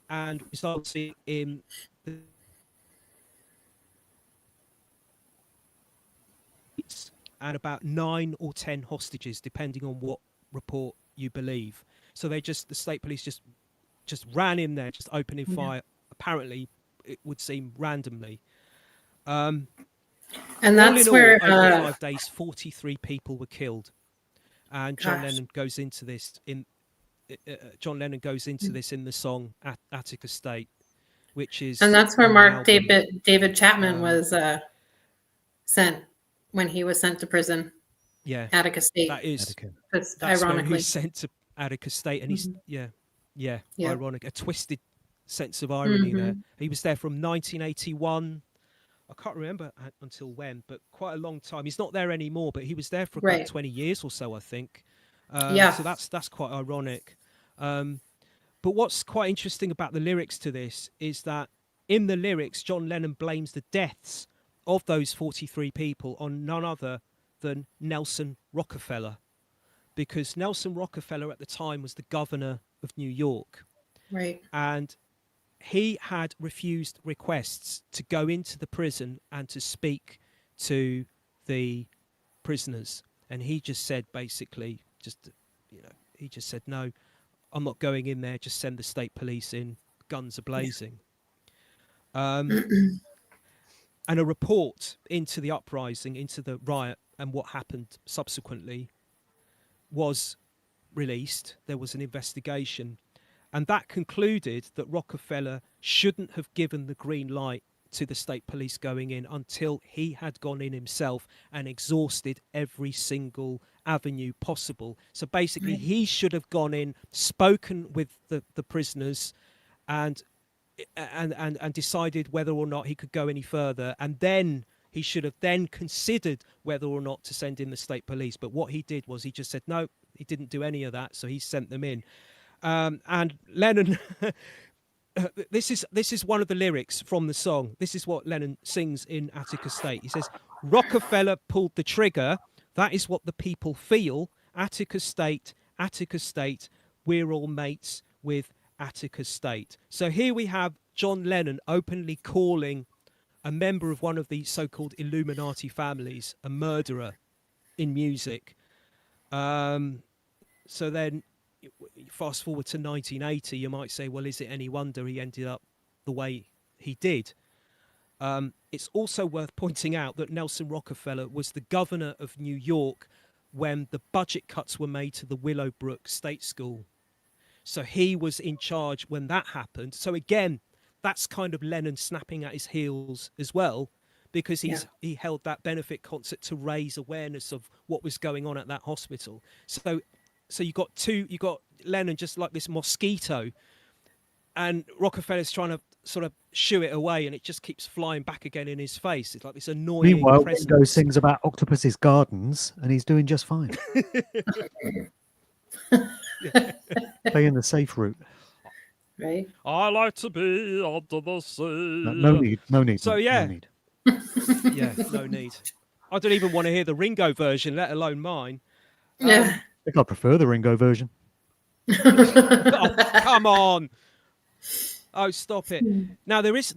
and resulting in and about 9 or 10 hostages, depending on what report you believe. So the state police just ran in there, just opening fire. Apparently, it would seem randomly. And that's where over 5 days, 43 people were killed. And John Lennon goes into this in the song Attica State, which is, and that's where Mark David Chapman was sent when he was sent to prison. Yeah, Attica State. That's ironically when he's sent to Attica State, and he's ironic, a twisted sense of irony there. He was there from 1981 I can't remember until when, but quite a long time. He's not there anymore, but he was there for about Right. 20 years or so, I think. Yeah. So that's quite ironic. But what's quite interesting about the lyrics to this is that in the lyrics, John Lennon blames the deaths of those 43 people on none other than Nelson Rockefeller, because Nelson Rockefeller at the time was the governor of New York, Right. and he had refused requests to go into the prison and to speak to the prisoners. And he just said, basically, he just said, no, I'm not going in there. Just send the state police in, guns are blazing. And a report into the uprising, into the riot and what happened subsequently was released. There was an investigation. And that concluded that Rockefeller shouldn't have given the green light to the state police going in until he had gone in himself and exhausted every single avenue possible. So basically, he should have gone in, spoken with the prisoners, and decided whether or not he could go any further, and then he should have then considered whether or not to send in the state police. But what he did was he just said no, he didn't do any of that, so he sent them in. And Lennon, this is one of the lyrics from the song. This is what Lennon sings in Attica State. He says, "Rockefeller pulled the trigger. That is what the people feel. Attica State, we're all mates with Attica State." So here we have John Lennon openly calling a member of one of the so-called Illuminati families a murderer in music. So then, fast forward to 1980, you might say, well, is it any wonder he ended up the way he did? It's also worth pointing out that Nelson Rockefeller was the governor of New York when the budget cuts were made to the Willowbrook State School. So he was in charge when that happened. So again, that's kind of Lennon snapping at his heels as well, because he held that benefit concert to raise awareness of what was going on at that hospital. So you got Lennon just like this mosquito, and Rockefeller's trying to sort of shoo it away, and it just keeps flying back again in his face. It's like this annoying Meanwhile, presence. Ringo sings about octopus's gardens, and he's doing just fine. Playing the safe route. Right. I like to be under the sea. No need. So mate, yeah. no need. Yeah, no need. I don't even want to hear the Ringo version, let alone mine. Yeah. I think I prefer the Ringo version. Oh, come on. Oh, stop it. Now there is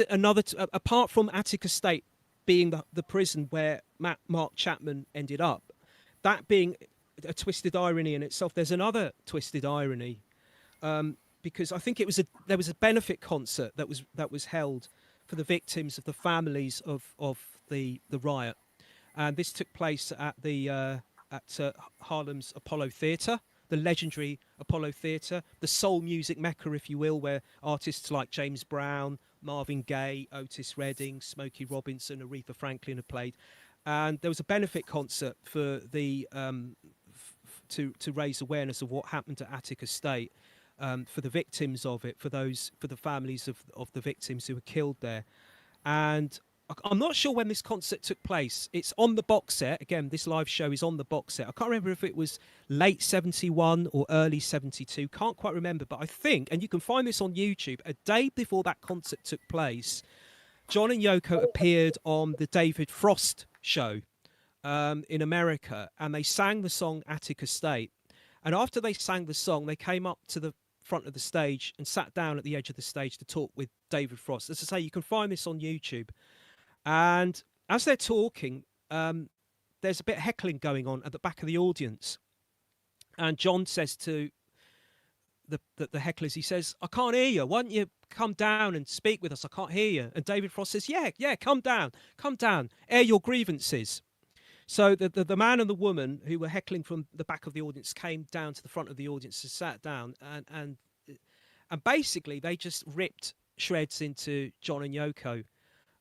another apart from Attica State being the prison where Mark Chapman ended up, that being a twisted irony in itself. There's another twisted irony, because I think there was a benefit concert that was held for the victims of the families of the riot, and this took place at the Harlem's Apollo Theatre, the legendary Apollo Theatre, the soul music mecca, if you will, where artists like James Brown, Marvin Gaye, Otis Redding, Smokey Robinson, Aretha Franklin have played. And there was a benefit concert for the to raise awareness of what happened to Attica State, for the victims of it, for the families of the victims who were killed there. And I'm not sure when this concert took place. It's on the box set. Again, this live show is on the box set. I can't remember if it was late 71 or early 72. Can't quite remember, but I think, and you can find this on YouTube, a day before that concert took place, John and Yoko appeared on the David Frost show in America, and they sang the song Attica State. And after they sang the song, they came up to the front of the stage and sat down at the edge of the stage to talk with David Frost. As I say, you can find this on YouTube. And as they're talking, there's a bit of heckling going on at the back of the audience. And John says to the hecklers, he says, "I can't hear you. Why don't you come down and speak with us? I can't hear you." And David Frost says, yeah, come down, air your grievances. So the man and the woman who were heckling from the back of the audience came down to the front of the audience and sat down. And basically they just ripped shreds into John and Yoko,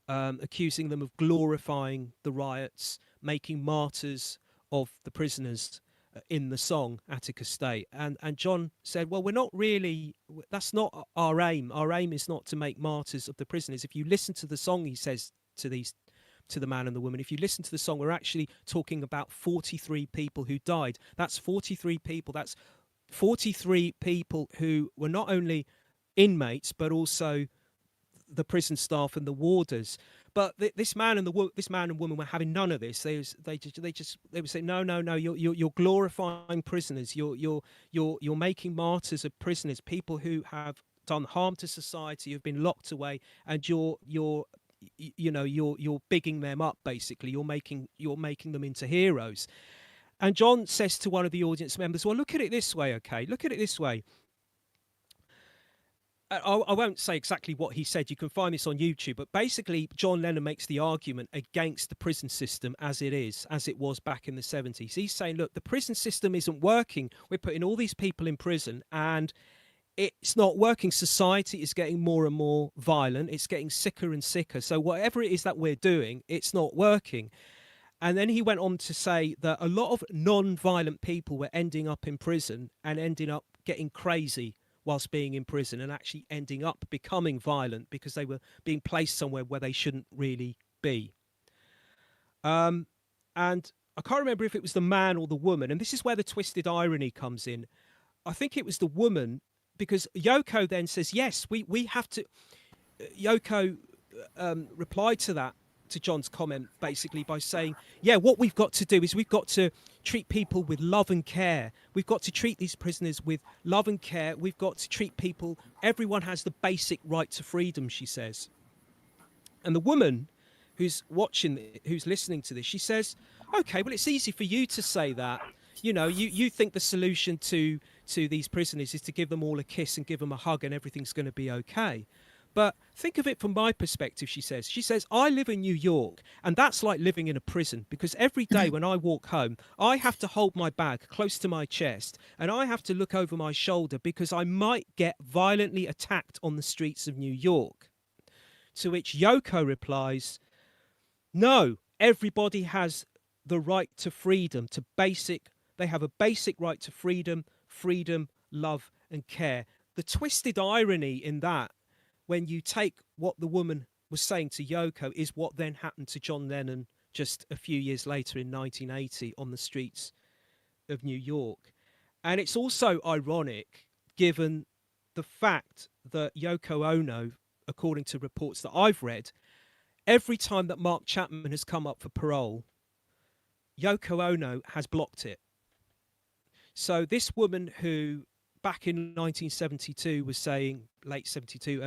accusing them of glorifying the riots, making martyrs of the prisoners in the song Attica State. And John said, well, we're not really, that's not our aim. Our aim is not to make martyrs of the prisoners. If you listen to the song, he says to the man and the woman. If you listen to the song, we're actually talking about 43 people who died. That's 43 people. That's 43 people who were not only inmates but also the prison staff and the warders. But this man and woman were having none of this. They would say, no, you're glorifying prisoners. You're making martyrs of prisoners, people who have done harm to society, who've been locked away, and you're bigging them up. Basically, you're making them into heroes. And John says to one of the audience members, well, look at it this way, okay? Look at it this way. I won't say exactly what he said. You can find this on YouTube. But basically, John Lennon makes the argument against the prison system as it was back in the 70s. He's saying, look, the prison system isn't working. We're putting all these people in prison and it's not working. Society is getting more and more violent. It's getting sicker and sicker. So whatever it is that we're doing, it's not working. And then he went on to say that a lot of non-violent people were ending up in prison and ending up getting crazy whilst being in prison, and actually ending up becoming violent because they were being placed somewhere where they shouldn't really be. And I can't remember if it was the man or the woman, and this is where the twisted irony comes in. I think it was the woman, because Yoko then says, yes, we have to... Yoko replied to that, to John's comment, basically by saying, yeah, what we've got to do is we've got to treat people with love and care. We've got to treat these prisoners with love and care. We've got to treat people, everyone has the basic right to freedom, she says. And the woman who's listening to this, she says, okay, well, it's easy for you to say that. You know, you think the solution to these prisoners is to give them all a kiss and give them a hug and everything's going to be okay. But think of it from my perspective, she says. She says, I live in New York, and that's like living in a prison, because every day when I walk home, I have to hold my bag close to my chest, and I have to look over my shoulder because I might get violently attacked on the streets of New York. To which Yoko replies, no, everybody has the right to freedom, they have a basic right to freedom, love, and care. The twisted irony in that, when you take what the woman was saying to Yoko, is what then happened to John Lennon just a few years later in 1980 on the streets of New York. And it's also ironic, given the fact that Yoko Ono, according to reports that I've read, every time that Mark Chapman has come up for parole, Yoko Ono has blocked it. So this woman who back in 1972 was saying, late 72,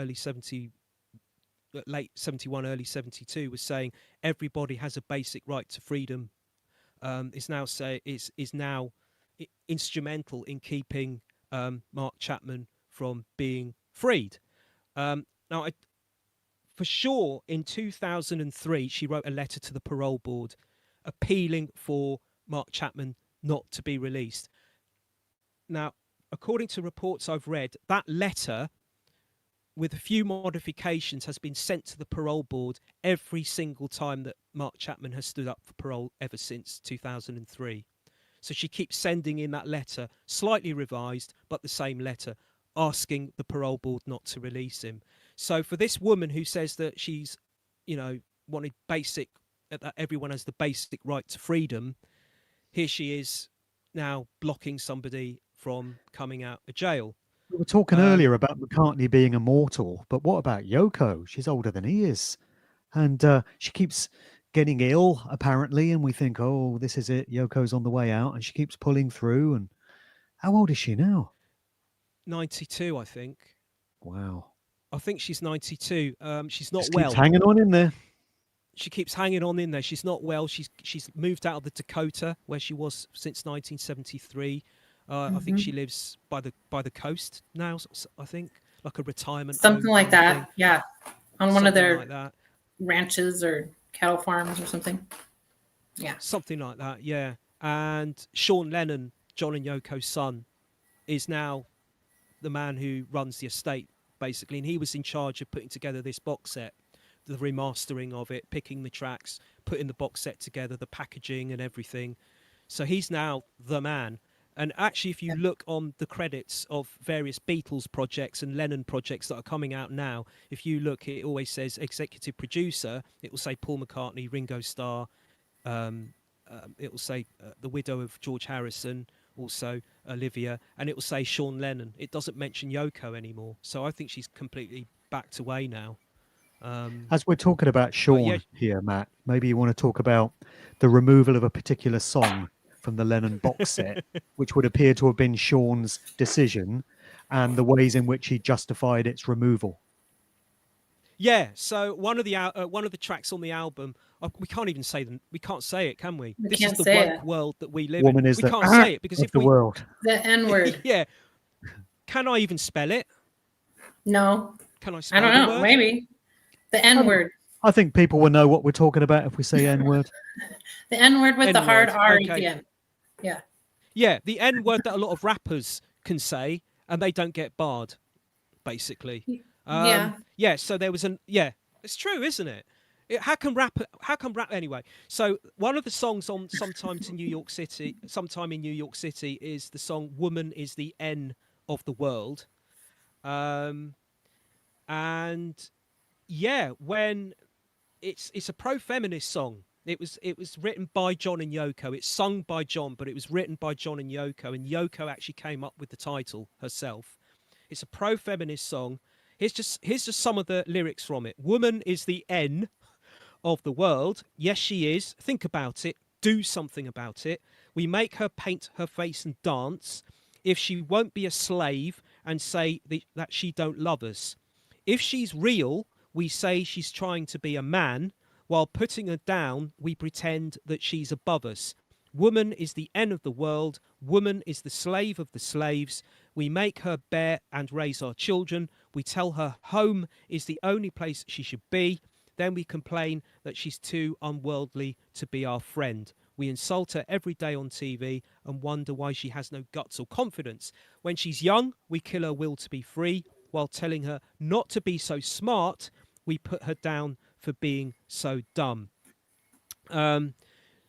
late 71, early 72, was saying everybody has a basic right to freedom, is now instrumental in keeping Mark Chapman from being freed. Now, for sure, in 2003, she wrote a letter to the parole board appealing for Mark Chapman not to be released. Now, according to reports I've read, that letter, with a few modifications, has been sent to the parole board every single time that Mark Chapman has stood up for parole ever since 2003. So she keeps sending in that letter, slightly revised, but the same letter, asking the parole board not to release him. So for this woman who says that she's, wanted that everyone has the basic right to freedom, here she is now blocking somebody from coming out of jail. We were talking earlier about McCartney being immortal, but what about Yoko? She's older than he is. And she keeps getting ill, apparently, and we think, oh, this is it. Yoko's on the way out, and she keeps pulling through. And how old is she now? 92, I think. Wow. I think she's 92. She's not Just well. Keeps hanging on in there. She keeps hanging on in there. She's not well. She's moved out of the Dakota, where she was since 1973. I think she lives by the coast now. I think like a retirement something home like that. thing. Yeah, on one of their like ranches or cattle farms or something. Yeah, something like that. Yeah. And Sean Lennon, John and Yoko's son, is now the man who runs the estate, basically, and he was in charge of putting together this box set, the remastering of it, picking the tracks, putting the box set together, the packaging and everything. So he's now the man. And actually, if you look on the credits of various Beatles projects and Lennon projects that are coming out now, if you look, it always says executive producer. It will say Paul McCartney, Ringo Starr. It will say the widow of George Harrison, also Olivia, and it will say Sean Lennon. It doesn't mention Yoko anymore. So I think she's completely backed away now. As we're talking about Sean here, Matt, maybe you want to talk about the removal of a particular song from the Lennon box set, which would appear to have been Sean's decision, and the ways in which he justified its removal. Yeah, so one of the tracks on the album, we can't even say we can't say it, can we? This is the woke world that we live Woman in. is We the can't say it because of if the we world. The N word. yeah, can I even spell it? No. Can I spell I don't know. the word? Maybe the N word. I think people will know what we're talking about if we say N word. The N word with the hard N-word, R okay. at the end. Yeah. Yeah, the N word that a lot of rappers can say and they don't get barred, basically. Yeah, so there was it's true, isn't it? How can rap anyway? So one of the songs on sometime in New York City is the song "Woman Is the N of the World," and yeah, when it's a pro-feminist song. It was written by John and Yoko. It's sung by John, but it was written by John and Yoko actually came up with the title herself. It's a pro-feminist song. Here's just some of the lyrics from it. Woman is the N of the world. Yes, she is. Think about it. Do something about it. We make her paint her face and dance. If she won't be a slave and say that she don't love us. If she's real, we say she's trying to be a man. While putting her down, we pretend that she's above us. Woman is the N of the world. Woman is the slave of the slaves. We make her bear and raise our children. We tell her home is the only place she should be. Then we complain that she's too unworldly to be our friend. We insult her every day on TV and wonder why she has no guts or confidence. When she's young, we kill her will to be free. While telling her not to be so smart, we put her down for being so dumb.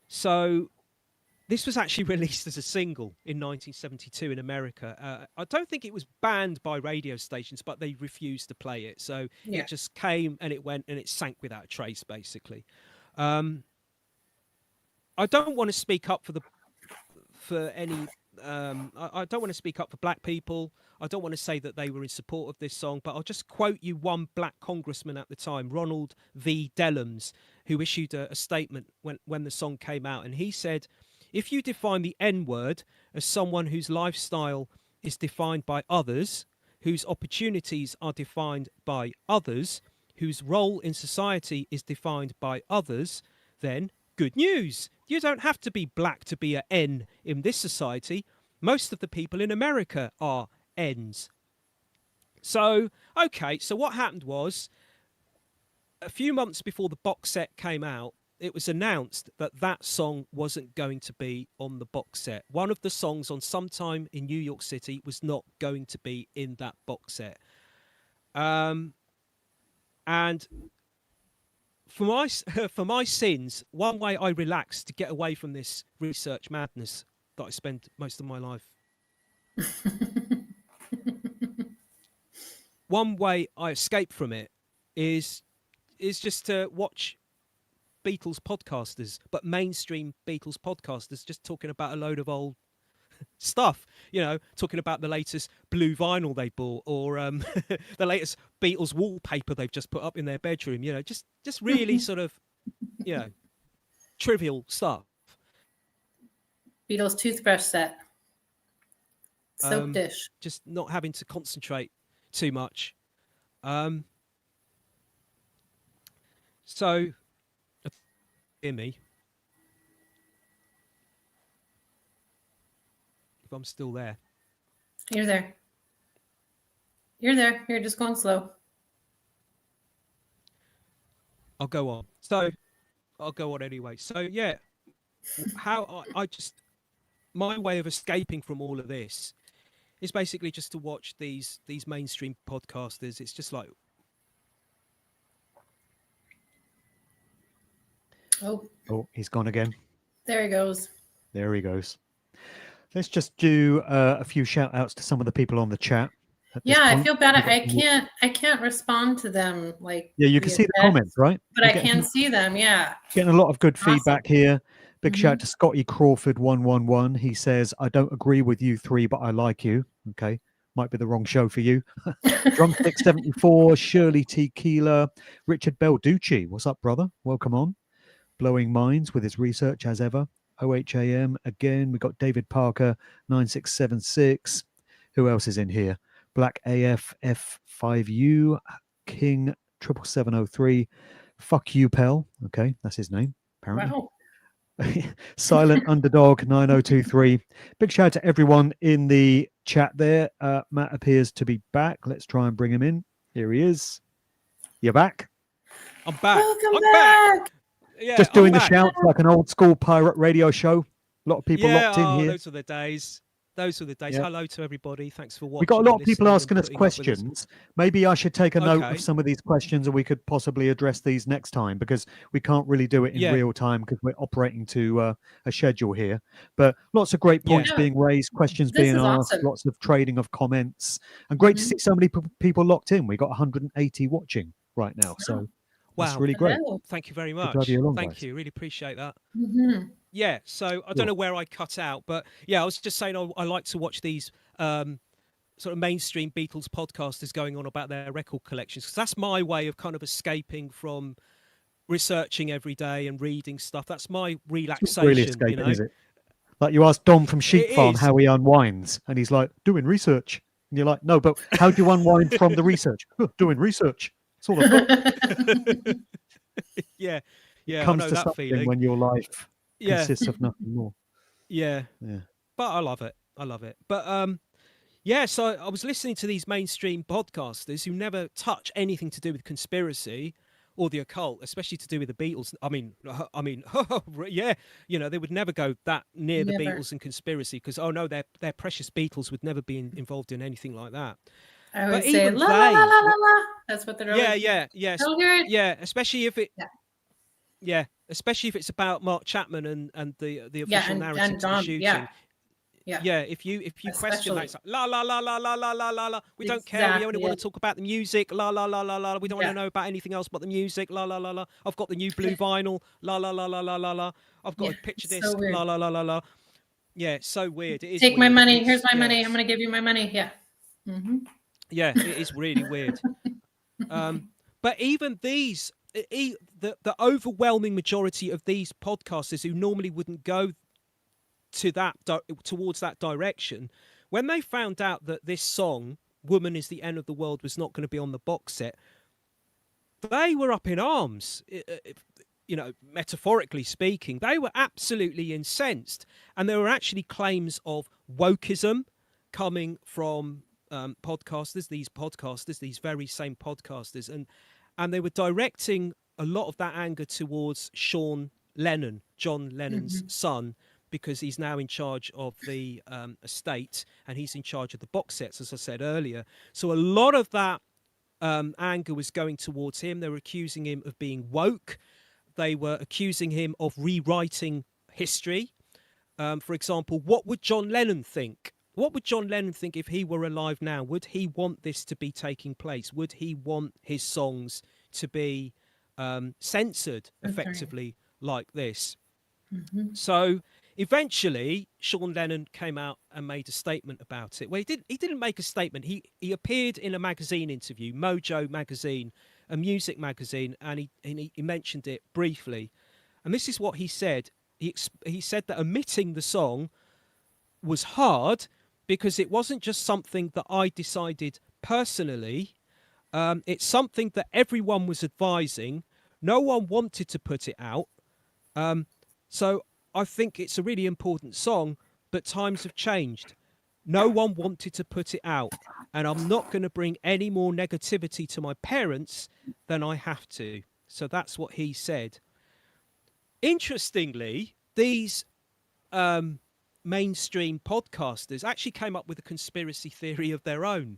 So this was actually released as a single in 1972 in America. I don't think it was banned by radio stations, but they refused to play it. So it just came and it went and it sank without a trace, basically. I don't want to speak up for any. I don't want to speak up for black people. I don't want to say that they were in support of this song, but I'll just quote you one black congressman at the time, Ronald V. Dellums, who issued a statement when the song came out. And he said, if you define the N-word as someone whose lifestyle is defined by others, whose opportunities are defined by others, whose role in society is defined by others, then good news. You don't have to be black to be an N in this society. Most of the people in America are N's. So, okay, so what happened was, a few months before the box set came out, it was announced that that song wasn't going to be on the box set. One of the songs on Sometime in New York City was not going to be in that box set. And for my sins, one way I relaxed to get away from this research madness that I spend most of my life. One way I escape from it is just to watch Beatles podcasters, but mainstream Beatles podcasters, just talking about a load of old stuff, talking about the latest blue vinyl they bought, or the latest Beatles wallpaper they've just put up in their bedroom, just really sort of, trivial stuff. Beatles toothbrush set. Soap dish. Just not having to concentrate too much. So, hear me. If I'm still there. You're there. You're there. You're just going slow. I'll go on. So, I'll go on anyway. So, yeah, how I just, my way of escaping from all of this is basically just to watch these mainstream podcasters. It's just like, oh, he's gone again. There he goes. There he goes. Let's just do a few shout outs to some of the people on the chat. At this Yeah, I point. feel bad. We've got- I can't respond to them like Yeah, you can via see the text, comments, right? but We're I can see them. Yeah. getting a lot of good Awesome. feedback here. Big Mhm. shout out to Scotty Crawford 111. He says, I don't agree with you three, but I like you. Okay. Might be the wrong show for you. Drumstick 74, Shirley Tequila, Richard Belducci. What's up, brother? Welcome on. Blowing minds with his research as ever. OHAM again. We got David Parker 9676. Who else is in here? Black AF F5U, King 77703. Fuck you, Pell. Okay, that's his name, apparently. Wow. Silent Underdog 9023. Big shout out to everyone in the chat there. Matt appears to be back. Let's try and bring him in. Here he is. You're back. I'm back. Welcome I'm back. Yeah, Just I'm doing the back. shouts like an old school pirate radio show. A lot of people Yeah, locked in here. those were the days. Those were the days. Yeah. Hello to everybody. Thanks for watching. We got a lot of and people listening and asking us putting up with us. questions. Maybe I should take a note Okay. of some of these questions and we could possibly address these next time because we can't really do it in Yeah. real time because we're operating to a schedule here. But lots of great points Yeah. being raised, questions This being is asked, awesome. lots of trading of comments, and great to Mhm. see so many people locked in. We got 180 watching right now, so that's Wow. really great. Hello. Thank you very to much. have you along, Thank guys. you. Really appreciate that. Mhm. Yeah. So I Sure. don't know where I cut out, but yeah, I was just saying I like to watch these sort of mainstream Beatles podcasters going on about their record collections because that's my way of kind of escaping from researching every day and reading stuff. That's my It's relaxation. not really you escaping, know? is it? Like you ask Dom from Sheep It Farm is. how he unwinds, and he's like, doing research. And you're like, no, but how do you unwind from the research? Doing research. That's all I've got. Yeah. Yeah. I Comes know to that something feeling. when your life Yeah. consists of nothing more. Yeah. Yeah. But I love it. I love it. But yeah, so I was listening to these mainstream podcasters who never touch anything to do with conspiracy or the occult, especially to do with the Beatles. I mean, yeah, you know, they would never go that near the Never. Beatles and conspiracy because oh no, their precious Beatles would never be involved in anything like that. I always But say even la la la they la la were- la. That's what they're Yeah, always. yeah, yes, Don't hear it. yeah, especially if it. Yeah. Yeah, especially if it's about Mark Chapman and the official Yeah, and narrative to the John. shooting. Yeah. Yeah. Yeah, if you question that, Especially. it's like la la la la la la la la la. We don't care. We only Exactly want it. to talk about the music. La la la la la. We don't want Yeah. to know about anything else but the music. La la la la. I've got the new blue vinyl. La la la la la la la. I've got Yeah, a picture it's so disc. weird. La la la la la. Yeah, it's so weird. It is. Take my weird. money. It's- Here's my yeah, money. I'm it's- going to give you my money. Yeah. Hmm. Yeah, it is really weird. But even these, the overwhelming majority of these podcasters who normally wouldn't go to that towards that direction, when they found out that this song "Woman Is the End of the World" was not going to be on the box set, they were up in arms. You know, metaphorically speaking, they were absolutely incensed, and there were actually claims of wokeism coming from podcasters, these very same podcasters, and they were directing a lot of that anger towards Sean Lennon, John Lennon's son, because he's now in charge of the estate and he's in charge of the box sets, as I said earlier. So a lot of that anger was going towards him. They were accusing him of being woke. They were accusing him of rewriting history. For example, what would John Lennon think? What would John Lennon think if he were alive now? Would he want this to be taking place? Would he want his songs to be censored effectively like this? So eventually, Sean Lennon came out and made a statement about it. Well, he didn't make a statement. He appeared in a magazine interview, Mojo magazine, a music magazine, and he mentioned it briefly. And this is what he said. He said that omitting the song was hard because it wasn't just something that I decided personally. It's something that everyone was advising. No one wanted to put it out. So I think it's a really important song, but times have changed. No one wanted to put it out, and I'm not going to bring any more negativity to my parents than I have to. So that's what he said. Interestingly, these mainstream podcasters actually came up with a conspiracy theory of their own,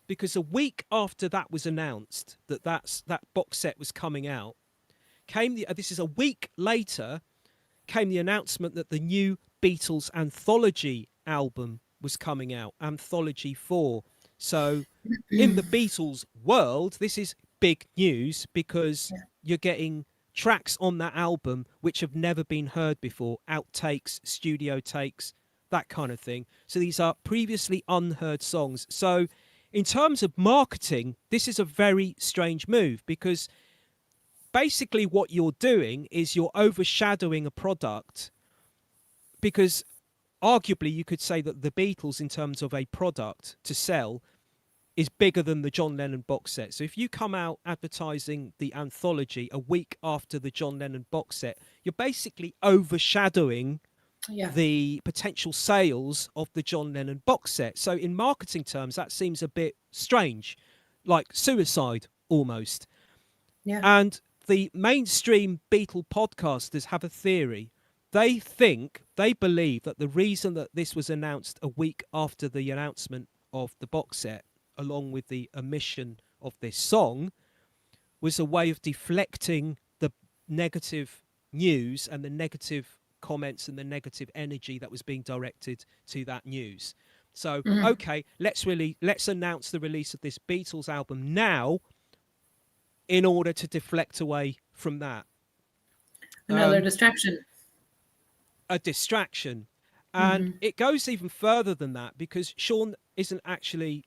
because a week after that was announced that that box set was coming out, this is a week later, came the announcement that the new Beatles anthology album was coming out, Anthology 4. So in the Beatles world, this is big news because you're getting tracks on that album which have never been heard before, outtakes, studio takes, that kind of thing. So these are previously unheard songs. So in terms of marketing, this is a very strange move because basically what you're doing is you're overshadowing a product, because arguably you could say that the Beatles, in terms of a product to sell, is bigger than the John Lennon box set. So if you come out advertising the anthology a week after the John Lennon box set, you're basically overshadowing the potential sales of the John Lennon box set. So in marketing terms, that seems a bit strange, like suicide almost. Yeah. And the mainstream Beatle podcasters have a theory. They believe that the reason that this was announced a week after the announcement of the box set, along with the omission of this song, was a way of deflecting the negative news and the negative comments and the negative energy that was being directed to that news. So, okay, let's announce the release of this Beatles album now in order to deflect away from that. Another distraction. A distraction. And it goes even further than that, because Sean isn't actually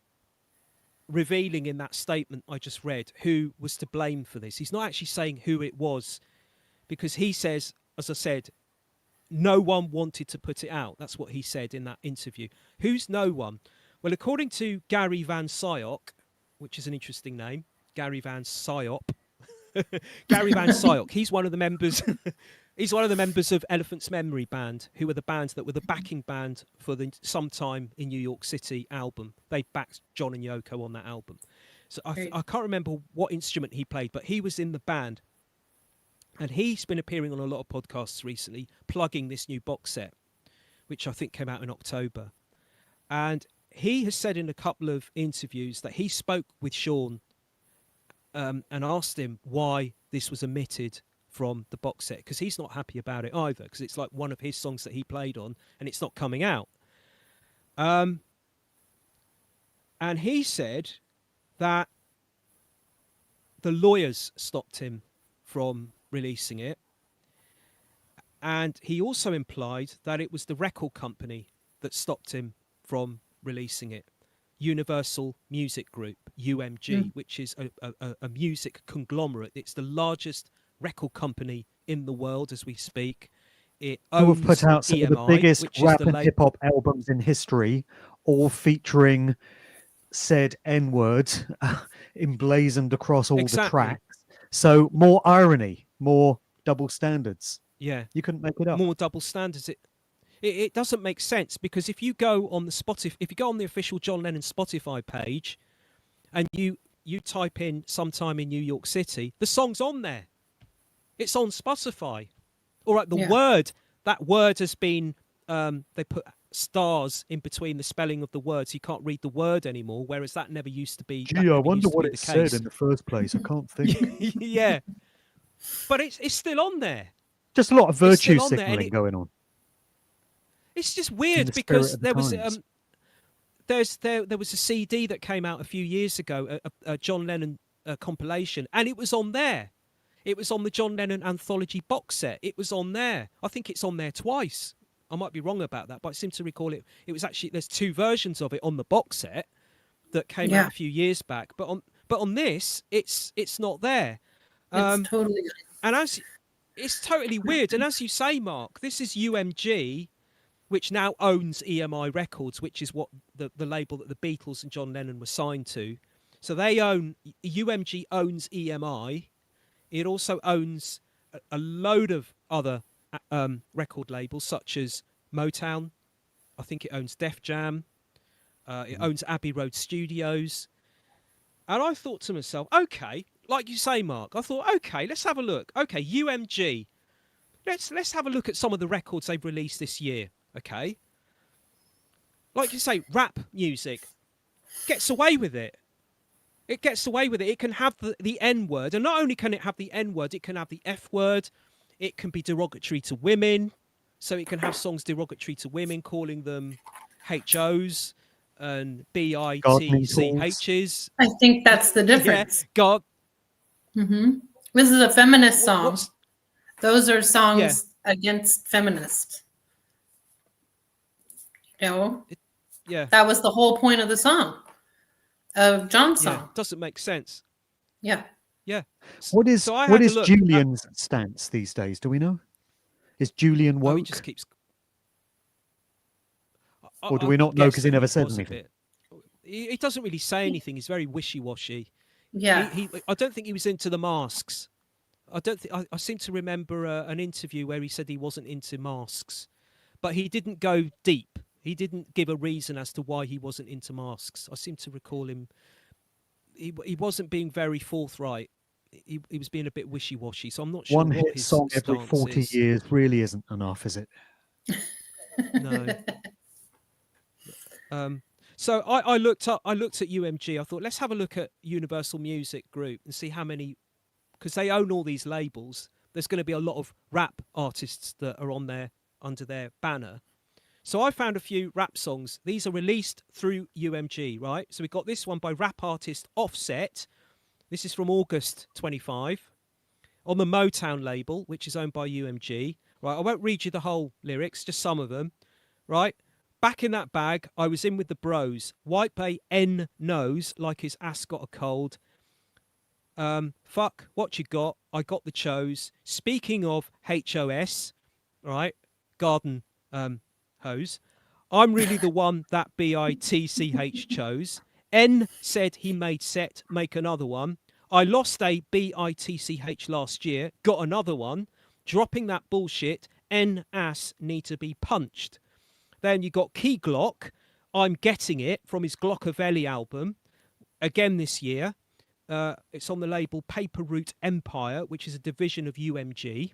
revealing in that statement I just read who was to blame for this. He's not actually saying who it was, because he says, as I said, no one wanted to put it out. That's what he said in that interview. Who's no one? Well, according to Gary Van Syok, which is an interesting name, Gary Van Syop. Gary Van Syok, he's one of the members he's one of the members of Elephant's Memory Band, who were the band that were the backing band for the Sometime in New York City album. They backed John and Yoko on that album. So I can't remember what instrument he played, but he was in the band. And he's been appearing on a lot of podcasts recently, plugging this new box set, which I think came out in October. And he has said in a couple of interviews that he spoke with Sean and asked him why this was omitted from the box set, because he's not happy about it either, because it's like one of his songs that he played on and it's not coming out. And he said that the lawyers stopped him from releasing it, and he also implied that it was the record company that stopped him from releasing it. Universal Music Group, UMG, which is a music conglomerate. It's the largest record company in the world as we speak. It owns have put out some EMI, of the biggest which rap is the and hip hop albums in history, all featuring said N-word emblazoned across all the tracks. So more irony, more double standards. Yeah, you couldn't make it up. More double standards. It doesn't make sense, because if you go on the official John Lennon Spotify page, and you type in Sometime in New York City, the song's on there. It's on Spotify. All right, that word has been they put stars in between the spelling of the words. You can't read the word anymore, whereas that never used to be. Gee, I wonder what it said in the first place. I can't think. Yeah, but it's still on there. Just a lot of virtue signaling going on. It's just weird, because there was a CD that came out a few years ago, a John Lennon compilation, and it was on there. It was on the John Lennon anthology box set. It was on there. I think it's on there twice. I might be wrong about that, but I seem to recall it. It was actually, there's two versions of it on the box set that came out a few years back. But on this, it's not there. It's totally. And it's totally weird. And as you say, Mark, this is UMG, which now owns EMI Records, which is what the label that the Beatles and John Lennon were signed to. So UMG owns EMI. It also owns a load of other record labels, such as Motown. I think it owns Def Jam. It owns Abbey Road Studios. And I thought to myself, okay, like you say, Mark, I thought, okay, let's have a look. Okay, UMG. Let's have a look at some of the records they've released this year. Okay. Like you say, rap music gets away with it. It gets away with it. It can have the N-word. And not only can it have the N-word, it can have the F-word. It can be derogatory to women. So it can have songs derogatory to women, calling them HOs and Gardening tools. BITCHs. I think that's the difference. Yeah, God. This is a feminist song. What's, Those are songs against feminists. You know, yeah, that was the whole point of the song, of John's yeah, song. doesn't make sense. Yeah. Yeah. What is So I what had to is look Julian's stance these days? Do we know? Is Julian woke? Oh, he just keeps. Or do we not know 'cause he never said anything? He doesn't really say anything. He's very wishy-washy. Yeah. I don't think he was into the masks. I don't think I seem to remember an interview where he said he wasn't into masks, but he didn't go deep. He didn't give a reason as to why he wasn't into masks. I seem to recall him. He wasn't being very forthright. He was being a bit wishy-washy. So I'm not sure One what hit his song every stance 40 is. years really isn't enough, is it? No. So I looked at UMG. I thought, let's have a look at Universal Music Group and see how many, because they own all these labels. There's going to be a lot of rap artists that are on there under their banner. So I found a few rap songs. These are released through UMG, right? So we got this one by rap artist Offset. This is from August 25 on the Motown label, which is owned by UMG. Right, I won't read you the whole lyrics, just some of them. Right, back in that bag, I was in with the bros. White Bay N knows like his ass got a cold. Fuck, what you got? I got the chose. Speaking of HOS, right, garden hose. I'm really the one that BITCH chose. N said he made set, make another one. I lost a BITCH last year, got another one. Dropping that bullshit, N ass need to be punched. Then you got Key Glock, I'm Getting It, from his Glockavelli album, again this year. It's on the label Paper Route Empire, which is a division of UMG.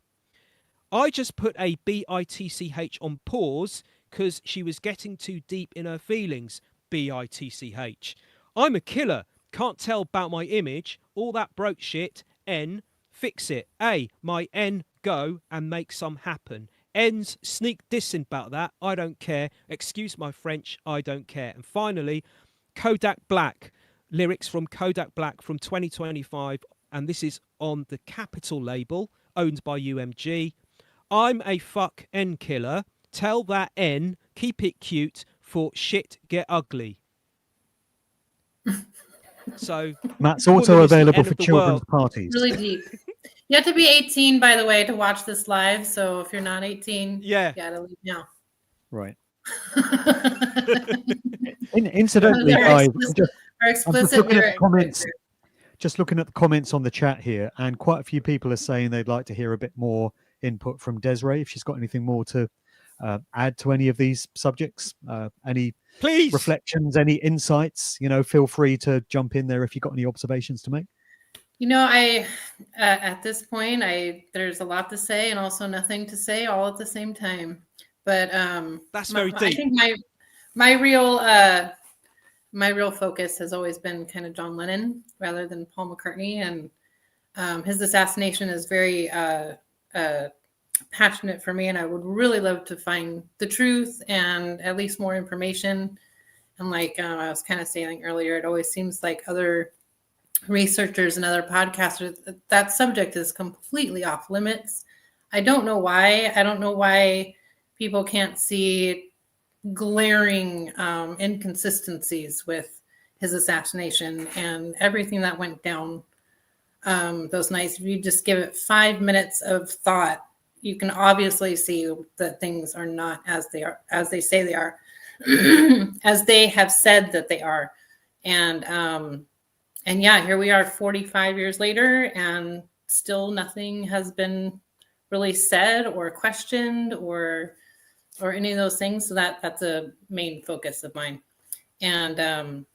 I just put a BITCH on pause because she was getting too deep in her feelings, BITCH. I'm a killer, can't tell about my image, all that broke shit, N, fix it. A, my N, go and make some happen. N's sneak dissing about that, I don't care. Excuse my French, I don't care. And finally, Kodak Black, lyrics from Kodak Black from 2025, and this is on the Capital label, owned by UMG. I'm a fuck N killer. Tell that N, keep it cute, for shit get ugly. So Matt's also Woman is the available end for of the children's world. parties. Really deep. You have to be 18, by the way, to watch this live. So if you're not 18, Yeah. you gotta leave now. Right. Incidentally, Our guys, explicit looking at the lyrics. comments. Just looking at the comments on the chat here, and quite a few people are saying they'd like to hear a bit more input from Desiree, if she's got anything more to add to any of these subjects. Any please reflections, any insights, feel free to jump in there if you've got any observations to make. I at this point, there's a lot to say and also nothing to say all at the same time. But that's very deep. I think my real focus has always been kind of John Lennon rather than Paul McCartney, and his assassination is very passionate for me, and I would really love to find the truth and at least more information. And like I was kind of saying earlier, it always seems like other researchers and other podcasters, that subject is completely off limits. I don't know why. I don't know why people can't see glaring inconsistencies with his assassination and everything that went down those nights. If you just give it 5 minutes of thought, you can obviously see that things are not as they are, as they say they are, as they have said that they are. And yeah, here we are 45 years later, and still nothing has been really said or questioned or any of those things. So that's a main focus of mine. And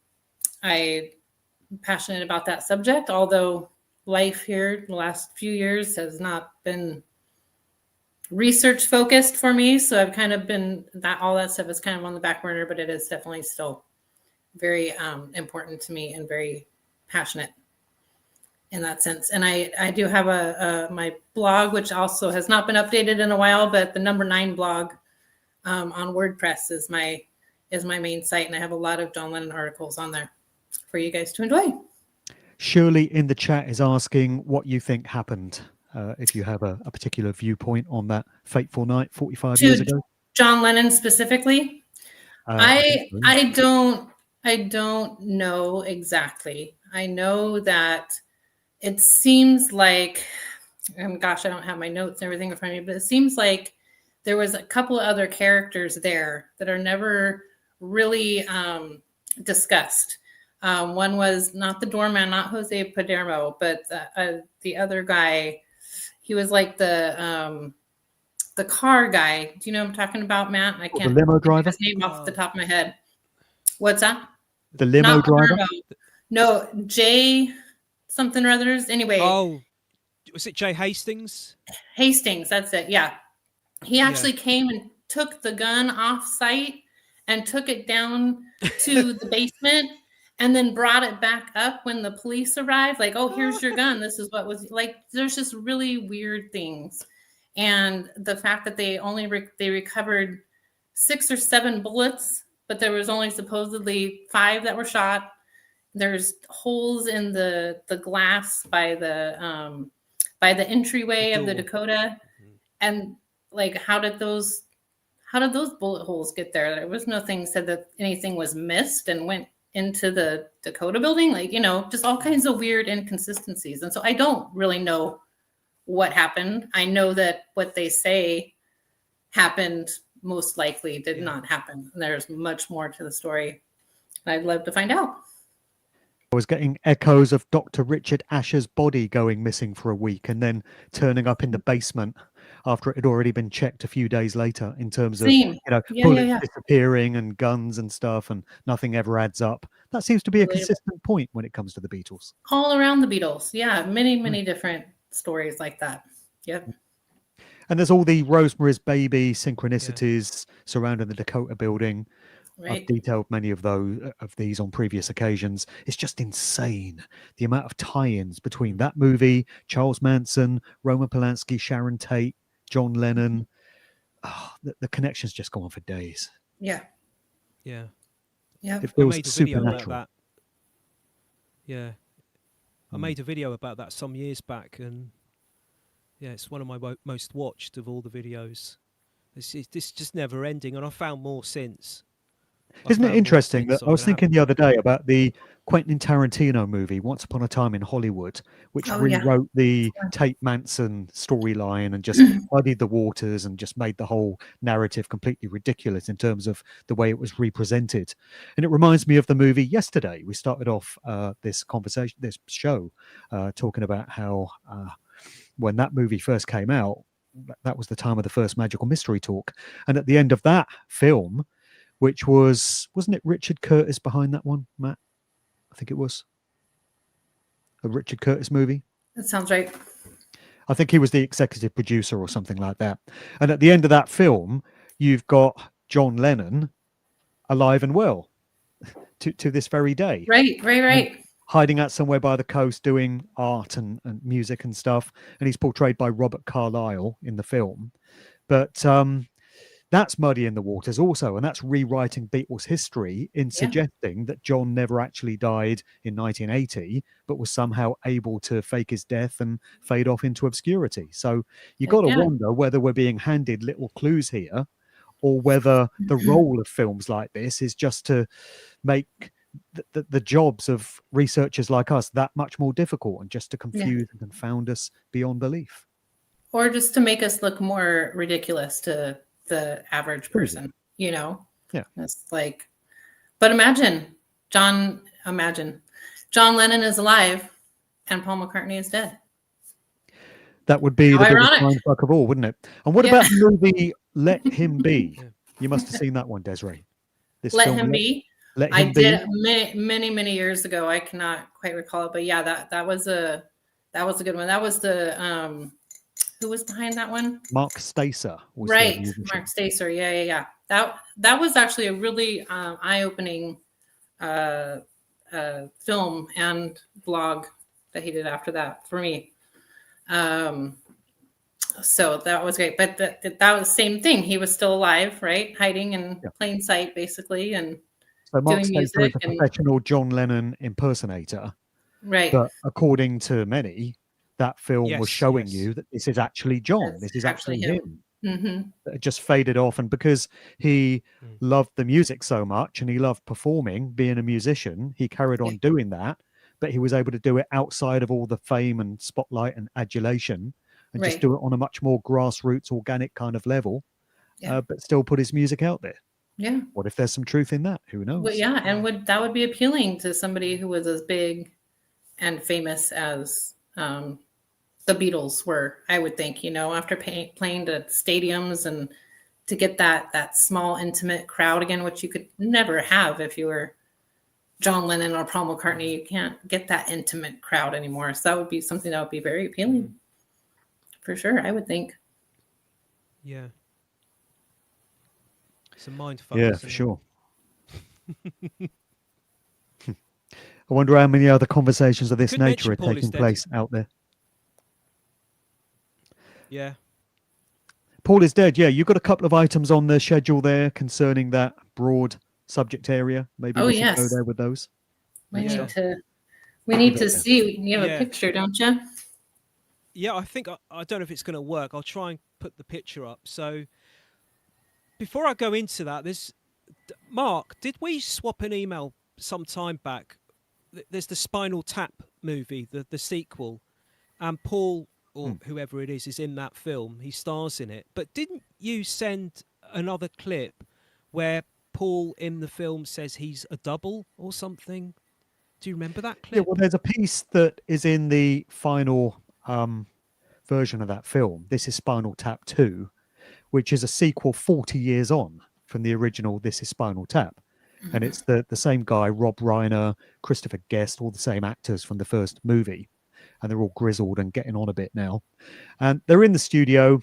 I'm passionate about that subject, although life here the last few years has not been research focused for me. So I've kind of been all that stuff is kind of on the back burner, but it is definitely still very important to me and very passionate in that sense. And I do have my blog, which also has not been updated in a while, but the number 9 blog on WordPress is is my main site, and I have a lot of John Lennon articles on there for you guys to enjoy. Shirley in the chat is asking what you think happened. If you have a particular viewpoint on that fateful night 45 years ago. John Lennon specifically, I don't know exactly. I know that it seems like, and gosh, I don't have my notes and everything in front of me, but it seems like there was a couple of other characters there that are never really discussed. One was not the doorman, not Jose Padermo, but the other guy. He was like the car guy. Do you know what I'm talking about, Matt? I can't the limo driver. His name off the top of my head. What's that? The limo driver. No, Jay something or others. Anyway. Oh, was it Jay Hastings? Hastings, that's it. Yeah, he actually came and took the gun off site and took it down to the basement. And then brought it back up when the police arrived. Like, oh, here's your gun. This is what was like. There's just really weird things, and the fact that they only they recovered 6 or 7 bullets, but there was only supposedly 5 that were shot. There's holes in the glass by the entryway of the Dakota, and like, how did those bullet holes get there? There was nothing said that anything was missed and went into the Dakota building, like, just all kinds of weird inconsistencies. And so I don't really know what happened. I know that what they say happened most likely did not happen. There's much more to the story. I'd love to find out. I was getting echoes of Dr. Richard Asher's body going missing for a week and then turning up in the basement after it had already been checked a few days later, in terms of bullets disappearing and guns and stuff, and nothing ever adds up. That seems to be a consistent point when it comes to the Beatles. All around the Beatles. Yeah, many different stories like that. Yep. And there's all the Rosemary's Baby synchronicities surrounding the Dakota building. Right. I've detailed many of these on previous occasions. It's just insane, the amount of tie-ins between that movie, Charles Manson, Roman Polanski, Sharon Tate, John Lennon. Oh, the connections just go on for days. Yeah. Yeah. Yeah. It feels supernatural. Yeah. I made a video about that some years back, and yeah, it's one of my most watched of all the videos. It's just never ending, and I found more since. Isn't it interesting that I was thinking the other day about the Quentin Tarantino movie, Once Upon a Time in Hollywood, which rewrote the Tate Manson storyline and just muddied the waters and just made the whole narrative completely ridiculous in terms of the way it was represented. And it reminds me of the movie Yesterday. We started off this show, talking about how when that movie first came out, that was the time of the first Magical Mystery Talk. And at the end of that film, which wasn't it Richard Curtis behind that one, Matt? I think it was a Richard Curtis movie. That sounds right. I think he was the executive producer or something like that. And at the end of that film, you've got John Lennon alive and well to this very day. Right. Hiding out somewhere by the coast doing art and music and stuff. And he's portrayed by Robert Carlyle in the film. But that's muddying the waters also, and that's rewriting Beatles history in suggesting that John never actually died in 1980, but was somehow able to fake his death and fade off into obscurity. So you got to wonder whether we're being handed little clues here, or whether the role of films like this is just to make the jobs of researchers like us that much more difficult, and just to confuse and confound us beyond belief. Or just to make us look more ridiculous to the average person, Yeah. It's like, but imagine John Lennon is alive and Paul McCartney is dead. That would be the biggest mindfuck of all, wouldn't it? And what about the movie Let Him Be? You must have seen that one, Desiree. Let Him Be? I did many years ago. I cannot quite recall it, but yeah, that was a good one. That was the who was behind that one? Mark Stacer. Right, Mark Stacer. Yeah. That was actually a really eye-opening film and blog that he did after that for me. So that was great. But that was the same thing. He was still alive, right? Hiding in Yeah. plain sight, basically, and So Mark doing Staper is music a and professional John Lennon impersonator, right. but according to many, that film was Yes, showing yes. you that this is actually John. That's This is actually actually him. hmm That had just faded off, and because he Mm. loved the music so much and he loved performing, being a musician, he carried on doing that. But he was able to do it outside of all the fame and spotlight and adulation, and just Right. do it on a much more grassroots, organic kind of level. Yeah. But still put his music out there. Yeah. What if there's some truth in that? Who knows? Well, yeah, and Yeah. would be appealing to somebody who was as big and famous as the Beatles were, I would think, after playing to stadiums and to get that small intimate crowd again, which you could never have if you were John Lennon or Paul McCartney. You can't get that intimate crowd anymore. So that would be something that would be very appealing for sure, I would think. Yeah. It's a mind fuck. Yeah, isn't for it? sure. I wonder how many other conversations of this Good nature mention, are Paul is taking dead. place out there. Yeah. Paul is dead. Yeah, you've got a couple of items on the schedule there concerning that broad subject area. Maybe Oh, we should go yes. there with those. We Yeah. need to we need got to there? see. You have Yeah. a picture, don't you? Yeah, I think I don't know if it's going to work. I'll try and put the picture up. So before I go into that, Mark, did we swap an email some time back? There's the Spinal Tap movie, the sequel, and Paul or whoever it is in that film. He stars in it. But didn't you send another clip where Paul in the film says he's a double or something? Do you remember that Yeah, clip? well, there's a piece that is in the final version of that film. This is Spinal Tap 2, which is a sequel 40 years on from the original This is Spinal Tap. And it's the same guy, Rob Reiner, Christopher Guest, all the same actors from the first movie. And they're all grizzled and getting on a bit now. And they're in the studio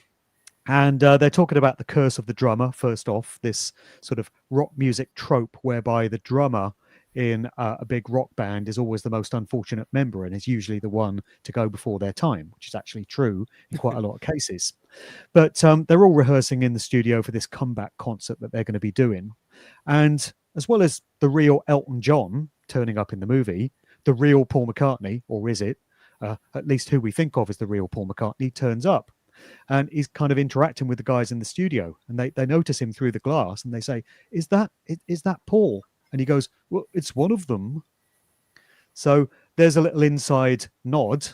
and they're talking about the curse of the drummer, first off, this sort of rock music trope whereby the drummer in a big rock band is always the most unfortunate member and is usually the one to go before their time, which is actually true in quite a lot of cases. But they're all rehearsing in the studio for this comeback concert that they're going to be doing. And as well as the real Elton John turning up in the movie, the real Paul McCartney, or is it, at least who we think of as the real Paul McCartney, turns up. And he's kind of interacting with the guys in the studio. And they notice him through the glass and they say, is that Paul? And he goes, well, it's one of them. So there's a little inside nod,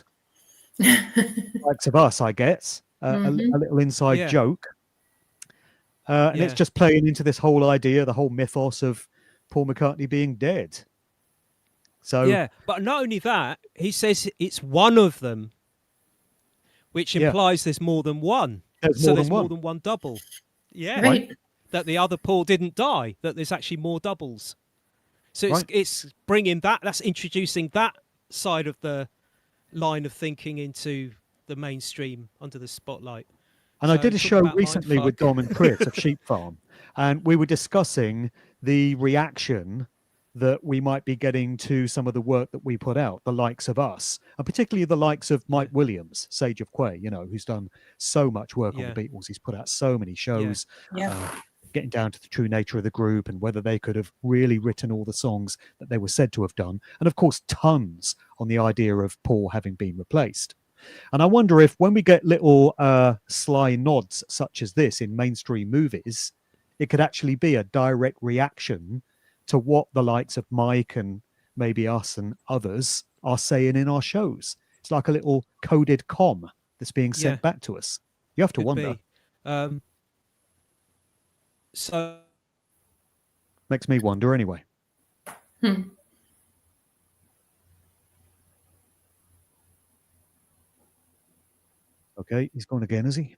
likes of us, I guess, a little inside joke. And it's just playing into this whole idea, the whole mythos of Paul McCartney being dead. So yeah, but not only that, he says it's one of them, which implies there's more than one. There's So more there's than one. more than one double. Yeah, Right. that the other Paul didn't die. That there's actually more doubles. So Right. it's bringing that. That's introducing that side of the line of thinking into the mainstream under the spotlight. And I So did a talk show about recently with mindfuck. Dom and Chris of Sheep Farm, and we were discussing the reaction that we might be getting to some of the work that we put out, the likes of us, and particularly the likes of Mike Williams, Sage of Quay, who's done so much work on the Beatles. He's put out so many shows, getting down to the true nature of the group and whether they could have really written all the songs that they were said to have done. And of course, tons on the idea of Paul having been replaced. And I wonder if when we get little sly nods such as this in mainstream movies, it could actually be a direct reaction to what the likes of Mike and maybe us and others are saying in our shows. It's like a little coded comm that's being sent back to us. You have to wonder. So Makes me wonder anyway. Okay, he's gone again, is he?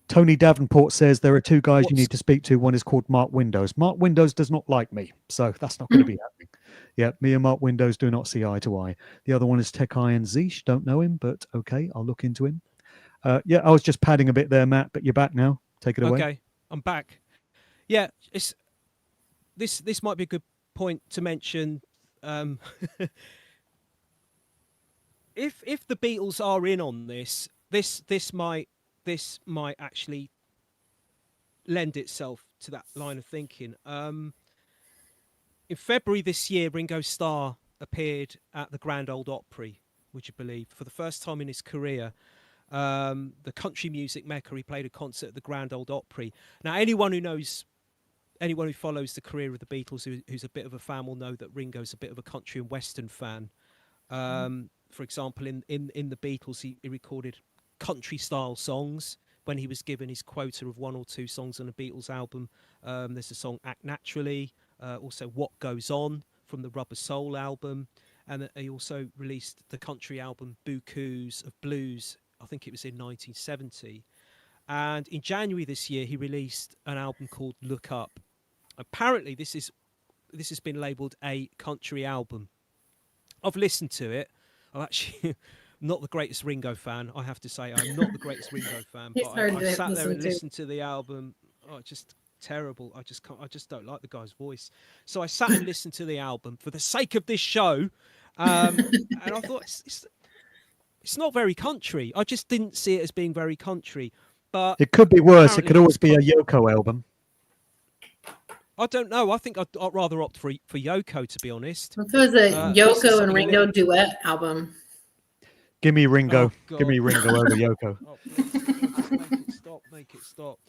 Tony Davenport says there are two guys you need to speak to. One is called Mark Windows. Mark Windows does not like me, so that's not going to be happening. Yeah, me and Mark Windows do not see eye to eye. The other one is Tech Iron Zeesh. Don't know him, but okay, I'll look into him. Yeah, I was just padding a bit there, Matt, but you're back now. Take it away. Okay, I'm back. Yeah, this might be a good point to mention. If the Beatles are in on this, this might actually lend itself to that line of thinking. In February this year, Ringo Starr appeared at the Grand Ole Opry, would you believe, for the first time in his career. The country music mecca, he played a concert at the Grand Ole Opry. Now, anyone who follows the career of the Beatles, who's a bit of a fan, will know that Ringo's a bit of a country and western fan. For example, in the Beatles, he recorded country style songs when he was given his quota of 1 or 2 songs on a Beatles album. There's the song Act Naturally, also What Goes On from the Rubber Soul album, and he also released the country album Bouquets of Blues, I think it was in 1970. And in January this year, he released an album called Look Up. Apparently, this has been labelled a country album. I've listened to it. I'm actually not the greatest Ringo fan, I have to say. I'm not the greatest Ringo fan, but I sat there and listened to the album. Oh, just terrible. I just don't like the guy's voice. So I sat and listened to the album for the sake of this show, and I thought it's not very country. I just didn't see it as being very country. But it could be worse. It could always be a Yoko album. I don't know. I think I'd rather opt for Yoko, to be honest. If it was a Yoko and Ringo duet album. Give me Ringo. Oh, Give me Ringo over Yoko. Oh, make it stop.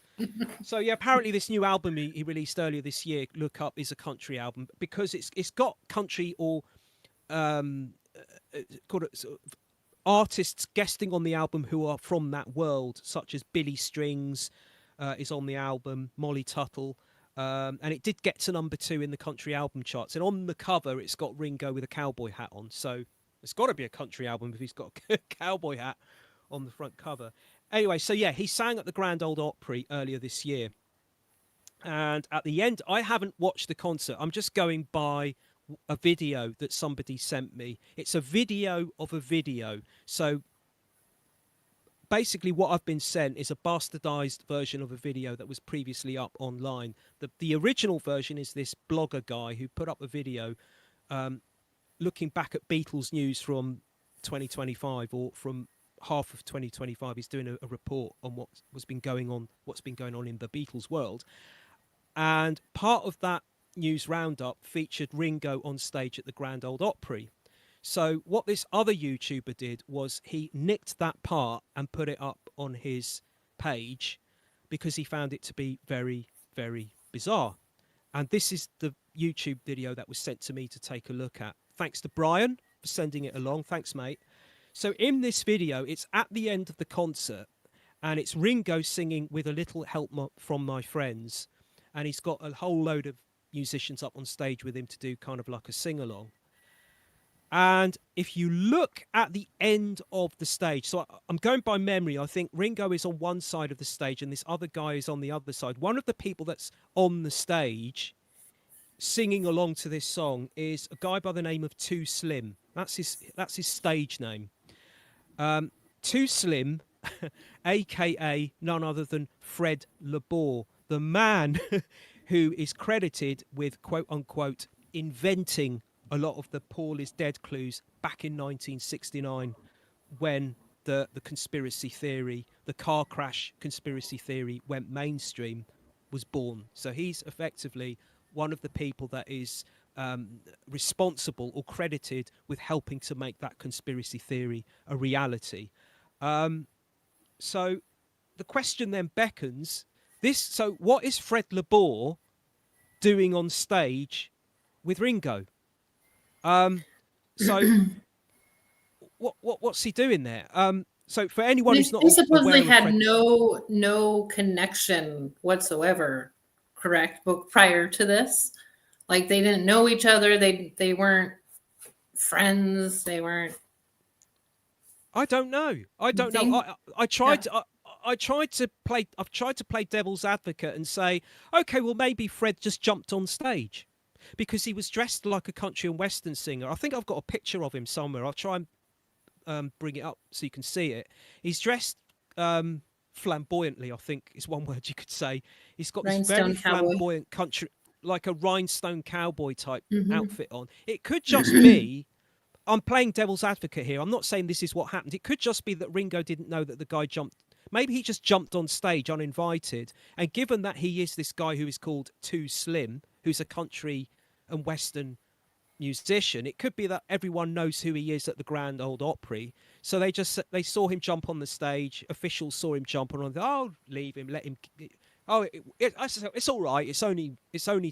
So yeah, apparently this new album he released earlier this year, Look Up, is a country album because it's got country or called it sort of artists guesting on the album who are from that world, such as Billy Strings is on the album, Molly Tuttle. And it did get to number 2 in the country album charts. And on the cover, it's got Ringo with a cowboy hat on. So it's got to be a country album if he's got a cowboy hat on the front cover. Anyway, so yeah, he sang at the Grand Ole Opry earlier this year. And at the end, I haven't watched the concert. I'm just going by a video that somebody sent me. It's a video of a video. So basically what I've been sent is a bastardized version of a video that was previously up online. The original version is this blogger guy who put up a video looking back at Beatles news from 2025 or from half of 2025. He's doing a report on what's been going on in the Beatles world. And part of that news roundup featured Ringo on stage at the Grand Ole Opry. So what this other YouTuber did was he nicked that part and put it up on his page because he found it to be very, very bizarre. And this is the YouTube video that was sent to me to take a look at. Thanks to Brian for sending it along. Thanks, mate. So in this video, it's at the end of the concert and it's Ringo singing With a Little Help from My Friends. And he's got a whole load of musicians up on stage with him to do kind of like a sing-along. And if you look at the end of the stage, so I'm going by memory, I think Ringo is on one side of the stage and this other guy is on the other side. One of the people that's on the stage singing along to this song is a guy by the name of Too Slim. That's his stage name. Too Slim, aka none other than Fred LeBour, the man who is credited with quote unquote inventing a lot of the Paul is dead clues back in 1969 when the conspiracy theory, the car crash conspiracy theory went mainstream, was born. So he's effectively one of the people that is responsible or credited with helping to make that conspiracy theory a reality. So the question then beckons, so what is Fred LeBour doing on stage with Ringo? So what's he doing there? So for anyone who's not they supposedly aware of had no connection whatsoever, correct? But prior to this, like they didn't know each other. They weren't friends. They weren't. I don't know. I tried to play devil's advocate and say, okay, well maybe Fred just jumped on stage because he was dressed like a country and western singer. I think I've got a picture of him somewhere. I'll try and bring it up so you can see it. He's dressed flamboyantly, I think is one word you could say. He's got this very flamboyant country, like a rhinestone cowboy type outfit on. It could just be I'm playing devil's advocate here. I'm not saying this is what happened. It could just be that Ringo didn't know that the guy jumped. Maybe he just jumped on stage uninvited. And given that he is this guy who is called Too Slim, who's a country and Western musician, it could be that everyone knows who he is at the Grand Ole Opry. So they saw him jump on the stage. Officials saw him jump on. Oh, leave him, let him. Oh, it's all right. It's only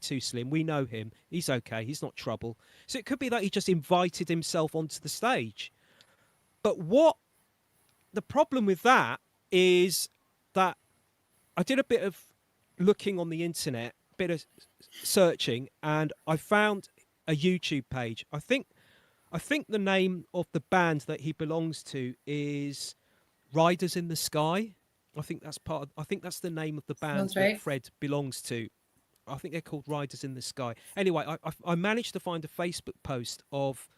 Too Slim. We know him. He's okay. He's not trouble. So it could be that he just invited himself onto the stage. But what the problem with that is that I did a bit of looking on the internet, a bit of searching, and I found a YouTube page. I think the name of the band that he belongs to is Riders in the Sky. I think that's the name of the band that Fred belongs to. I think they're called Riders in the Sky. Anyway, I managed to find a Facebook post of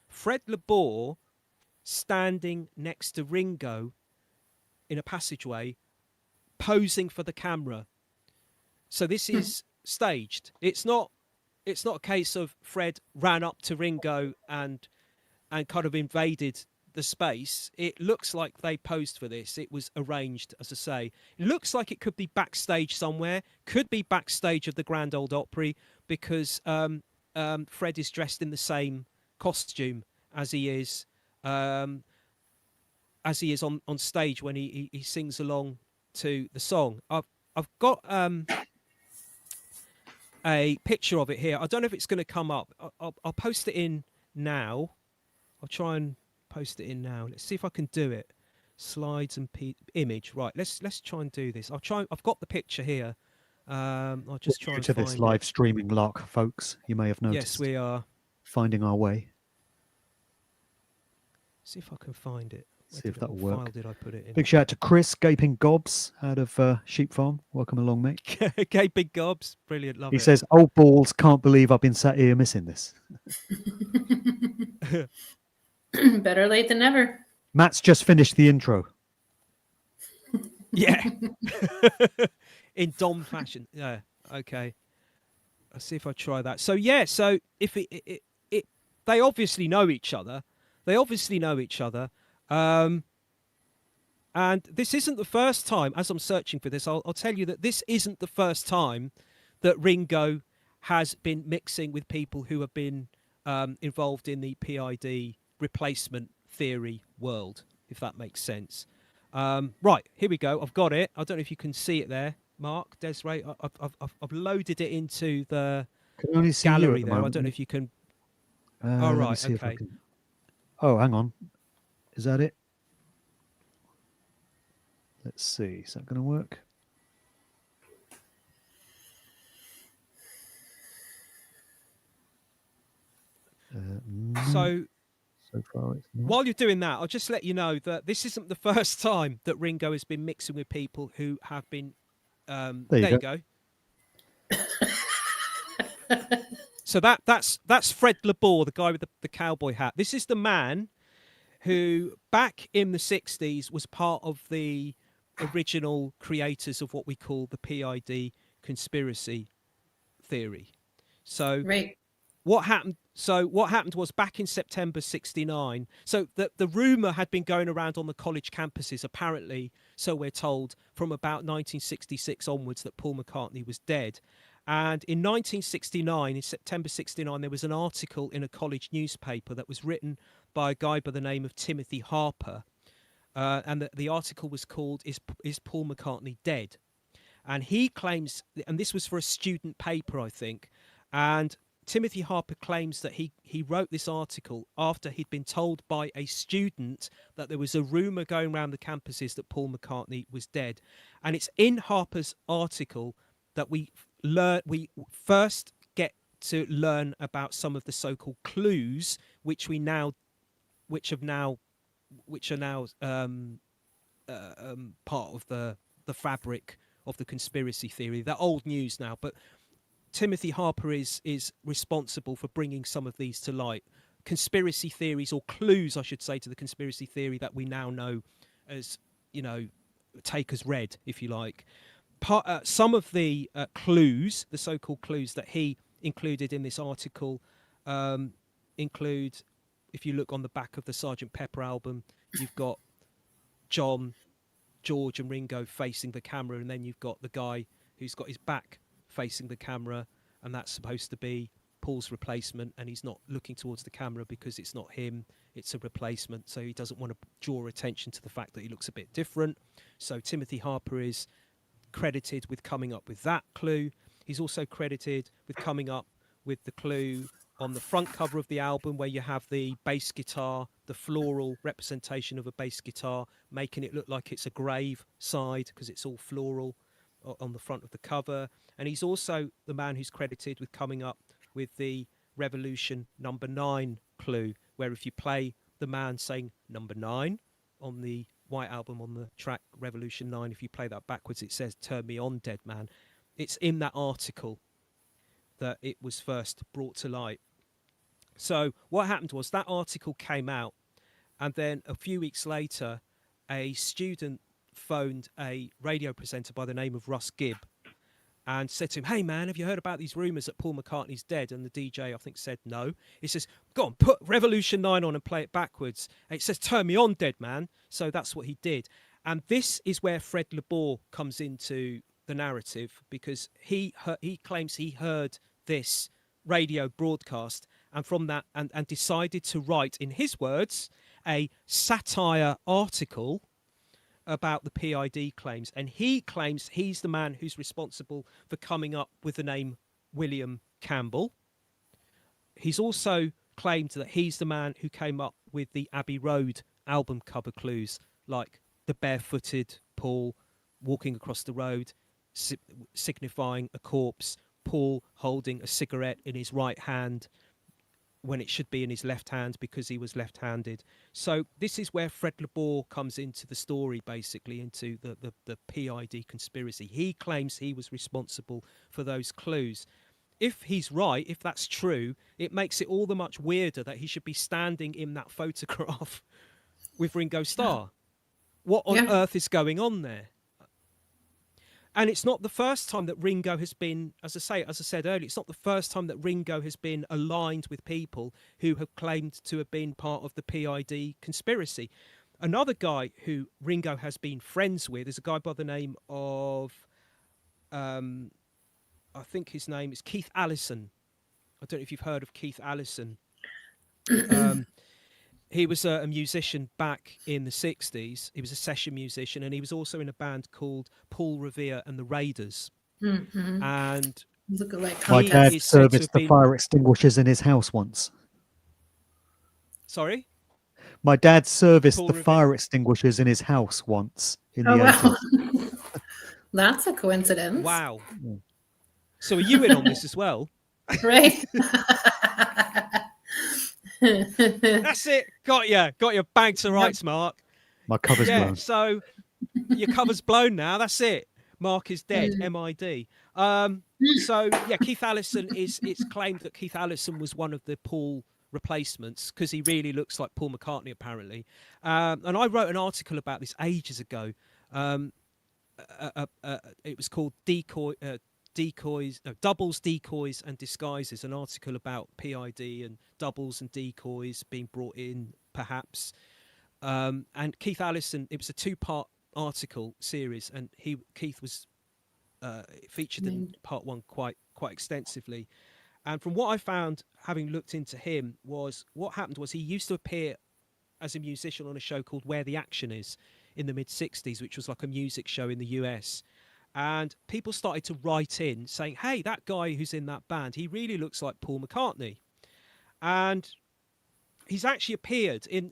Fred LeBour standing next to Ringo in a passageway, posing for the camera. So this is staged. It's not a case of Fred ran up to Ringo and kind of invaded the space. It looks like they posed for this. It was arranged, as I say. It looks like it could be backstage somewhere. Could be backstage of the Grand Ole Opry, because Fred is dressed in the same costume as he is on stage when he sings along to the song. I've got a picture of it here. I don't know if it's going to come up. I'll post it in now. I'll try and post it in now. Let's see if I can do it. Slides and image. Right. Let's try and do this. I've got the picture here. I'll just try and to find this live streaming lock, folks. You may have noticed. Yes, we are finding our way. See if I can find it. See if that'll work. File did I put it in? Big shout out to Chris, Gaping Gobs out of Sheep Farm. Welcome along, mate. Gaping Gobs. Brilliant. Love it. He says, "Old balls, can't believe I've been sat here missing this." Better late than never. Matt's just finished the intro. Yeah. In Dom fashion. Yeah. Okay. I'll see if I try that. So yeah, so if they obviously know each other. And this isn't the first time, as I'm searching for this, I'll tell you that this isn't the first time that Ringo has been mixing with people who have been involved in the PID replacement theory world, if that makes sense. Right, here we go. I've got it. I don't know if you can see it there, Mark, Desiree. I've loaded it into the gallery there. I don't know if you can. Oh, right, okay. Oh, hang on. Is that it? Let's see. Is that going to work? So far it's not. While you're doing that, I'll just let you know that this isn't the first time that Ringo has been mixing with people who have been. There you go. So that's Fred LeBour, the guy with the cowboy hat. This is the man who, back in the 60s, was part of the original creators of what we call the PID conspiracy theory. So right. What happened was, back in September 69, so the rumor had been going around on the college campuses, apparently, so we're told, from about 1966 onwards, that Paul McCartney was dead. And in 1969, in September 69, there was an article in a college newspaper that was written by a guy by the name of Timothy Harper. And the article was called, Is Paul McCartney Dead? And he claims, and this was for a student paper, I think, and Timothy Harper claims that he wrote this article after he'd been told by a student that there was a rumour going around the campuses that Paul McCartney was dead. And it's in Harper's article that we first get to learn about some of the so-called clues, which are now part of the fabric of the conspiracy theory. They're old news now, but Timothy Harper is responsible for bringing some of these to light. Conspiracy theories, or clues, I should say, to the conspiracy theory that we now know as, take as read, if you like. Some of the clues, the so-called clues that he included in this article, include if you look on the back of the Sgt. Pepper album, you've got John, George and Ringo facing the camera, and then you've got the guy who's got his back facing the camera, and that's supposed to be Paul's replacement, and he's not looking towards the camera because it's not him, it's a replacement, so he doesn't want to draw attention to the fact that he looks a bit different. So Timothy Harper is credited with coming up with that clue. He's also credited with coming up with the clue on the front cover of the album, where you have the bass guitar, the floral representation of a bass guitar, making it look like it's a grave side because it's all floral on the front of the cover. And he's also the man who's credited with coming up with the Revolution number 9 clue, where if you play the man saying number 9 on the White Album on the track Revolution 9, if you play that backwards, it says "Turn Me On, Dead Man." It's in that article that it was first brought to light. So what happened was that article came out, and then a few weeks later, a student phoned a radio presenter by the name of Russ Gibb and said to him, "Hey man, have you heard about these rumours that Paul McCartney's dead?" And the DJ, I think, said no. He says, "Go on, put Revolution 9 on and play it backwards." And it says, "Turn me on, dead man." So that's what he did. And this is where Fred LeBour comes into the narrative, because he claims he heard this radio broadcast, and from that and decided to write, in his words, a satire article about the PID claims. And he claims he's the man who's responsible for coming up with the name William Campbell. He's also claimed that he's the man who came up with the Abbey Road album cover clues, like the barefooted Paul walking across the road, signifying a corpse, Paul holding a cigarette in his right hand when it should be in his left hand because he was left-handed. So this is where Fred LeBour comes into the story, basically, into the PID conspiracy. He claims he was responsible for those clues. If he's right, if that's true, it makes it all the much weirder that he should be standing in that photograph with Ringo Starr. What on earth is going on there? And it's not the first time that Ringo has been, as I said earlier, it's not the first time that Ringo has been aligned with people who have claimed to have been part of the PID conspiracy. Another guy who Ringo has been friends with is a guy by the name of, I think his name is Keith Allison. I don't know if you've heard of Keith Allison. He was a musician back in the 60s. He was a session musician, and he was also in a band called Paul Revere and the Raiders. Mm-hmm. And my dad serviced the fire extinguishers in his house once. Sorry? My dad serviced the fire extinguishers in his house once in the 80s. Wow. That's a coincidence. Wow. So are you in on this as well? Right. That's it. Got you. Bang to rights, Mark. My cover's blown. So your cover's blown now. That's it. Mark is dead. MID. So yeah, Keith Allison it's claimed that Keith Allison was one of the Paul replacements because he really looks like Paul McCartney, apparently. And I wrote an article about this ages ago. It was called Doubles, Decoys and Disguises, an article about PID and doubles and decoys being brought in, perhaps. And Keith Allison, it was a 2-part article series, and Keith was featured in part 1 quite extensively. And from what I found, having looked into him, was what happened was he used to appear as a musician on a show called Where the Action Is in the mid-60s, which was like a music show in the US. And people started to write in saying, hey, that guy who's in that band, he really looks like Paul McCartney. And he's actually appeared in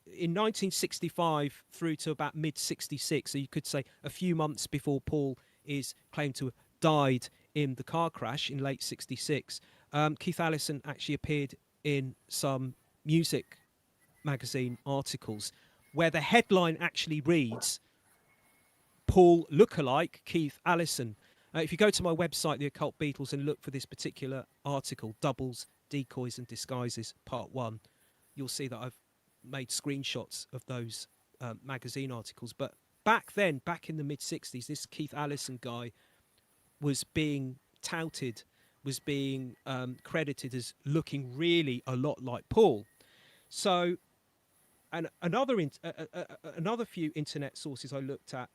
1965 through to about mid-66. So you could say a few months before Paul is claimed to have died in the car crash in late 66. Keith Allison actually appeared in some music magazine articles where the headline actually reads, Paul lookalike Keith Allison. If you go to my website, The Occult Beatles, and look for this particular article, Doubles, Decoys and Disguises, Part 1, you'll see that I've made screenshots of those magazine articles. But back then, back in the mid-60s, this Keith Allison guy was being touted, was being credited as looking really a lot like Paul. So, and another few internet sources I looked at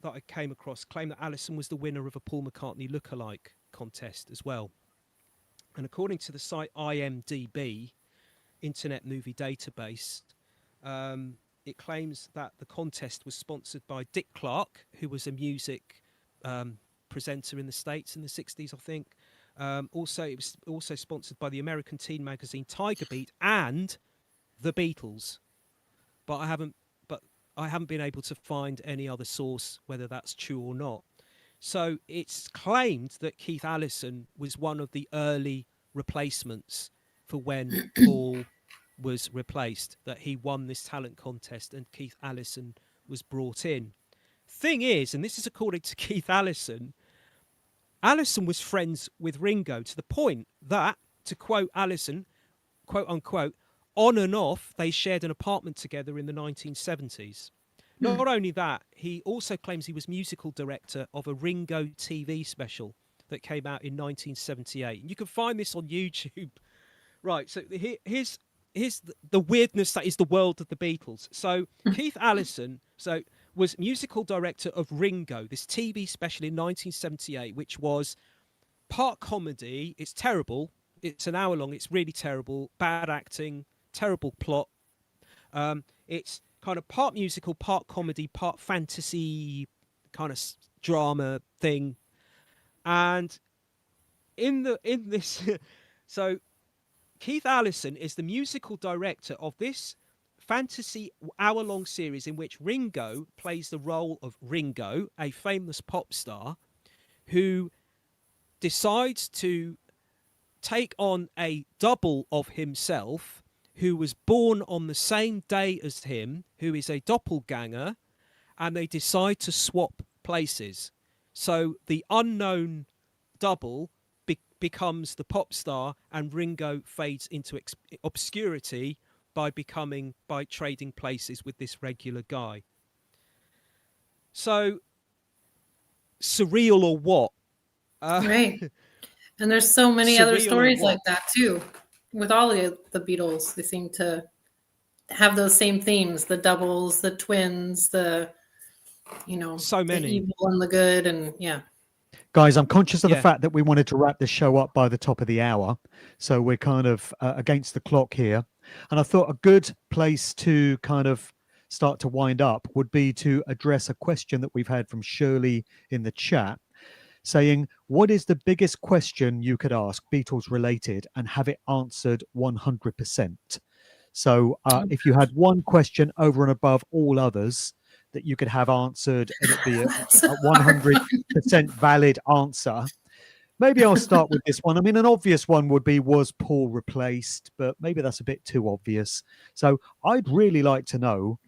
that I came across claim that Allison was the winner of a Paul McCartney lookalike contest as well. And according to the site IMDb, Internet Movie Database, it claims that the contest was sponsored by Dick Clark, who was a music presenter in the States in the 60s, I think. Also, it was also sponsored by the American teen magazine Tiger Beat and the Beatles. But I haven't been able to find any other source whether that's true or not. So it's claimed that Keith Allison was one of the early replacements for when Paul was replaced, that he won this talent contest and Keith Allison was brought in. Thing is, and this is according to Keith Allison, Allison was friends with Ringo to the point that, to quote Allison, quote unquote, on and off, they shared an apartment together in the 1970s. Not only that, he also claims he was musical director of a Ringo TV special that came out in 1978. And you can find this on YouTube. Right, so here's the weirdness that is the world of the Beatles. So Keith Allison was musical director of Ringo, this TV special in 1978, which was part comedy. It's terrible. It's an hour long. It's really terrible. Bad acting, terrible plot. It's kind of part musical, part comedy, part fantasy kind of drama thing. And in this, so Keith Allison is the musical director of this fantasy hour-long series in which Ringo plays the role of Ringo, a famous pop star who decides to take on a double of himself who was born on the same day as him, who is a doppelganger, and they decide to swap places. So the unknown double becomes the pop star, and Ringo fades into obscurity by trading places with this regular guy. So surreal or what? Right. And there's so many other Surreal or stories what? like that too. With all the Beatles, they seem to have those same themes: the doubles, the twins, the So many. the evil and the good, and yeah. Guys, I'm conscious of the Yeah. fact that we wanted to wrap the show up by the top of the hour. So we're kind of against the clock here. And I thought a good place to kind of start to wind up would be to address a question that we've had from Shirley in the chat, saying, what is the biggest question you could ask Beatles related and have it answered 100%? So if you had one question over and above all others that you could have answered and it'd be a 100% valid answer. Maybe I'll start with this one. I mean, an obvious one would be, was Paul replaced? But maybe that's a bit too obvious. So I'd really like to know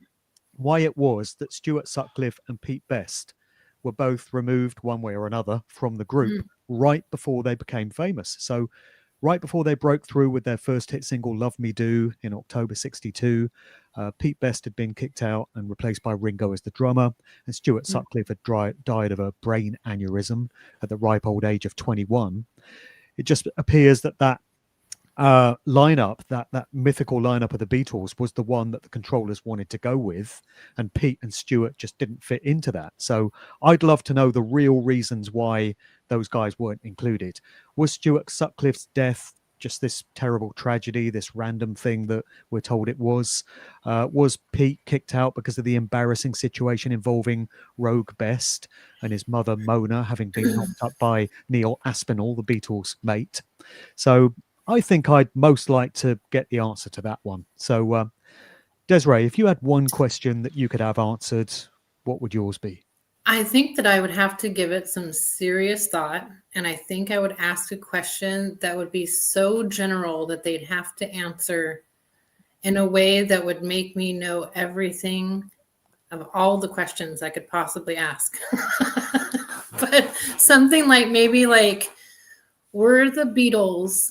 why it was that Stuart Sutcliffe and Pete Best were both removed one way or another from the group right before they became famous. So right before they broke through with their first hit single, Love Me Do, in October 62, Pete Best had been kicked out and replaced by Ringo as the drummer, and Stuart Sutcliffe had died of a brain aneurysm at the ripe old age of 21. It just appears that lineup, that mythical lineup of the Beatles, was the one that the controllers wanted to go with, and Pete and Stuart just didn't fit into that. So I'd love to know the real reasons why those guys weren't included. Was Stuart Sutcliffe's death just this terrible tragedy, this random thing that we're told it was? Was Pete kicked out because of the embarrassing situation involving Rogue Best and his mother Mona having been knocked up by Neil Aspinall, the Beatles' mate? So I think I'd most like to get the answer to that one. So, Desiree, if you had one question that you could have answered, what would yours be? I think that I would have to give it some serious thought. And I think I would ask a question that would be so general that they'd have to answer in a way that would make me know everything of all the questions I could possibly ask. But something like, maybe like, were the Beatles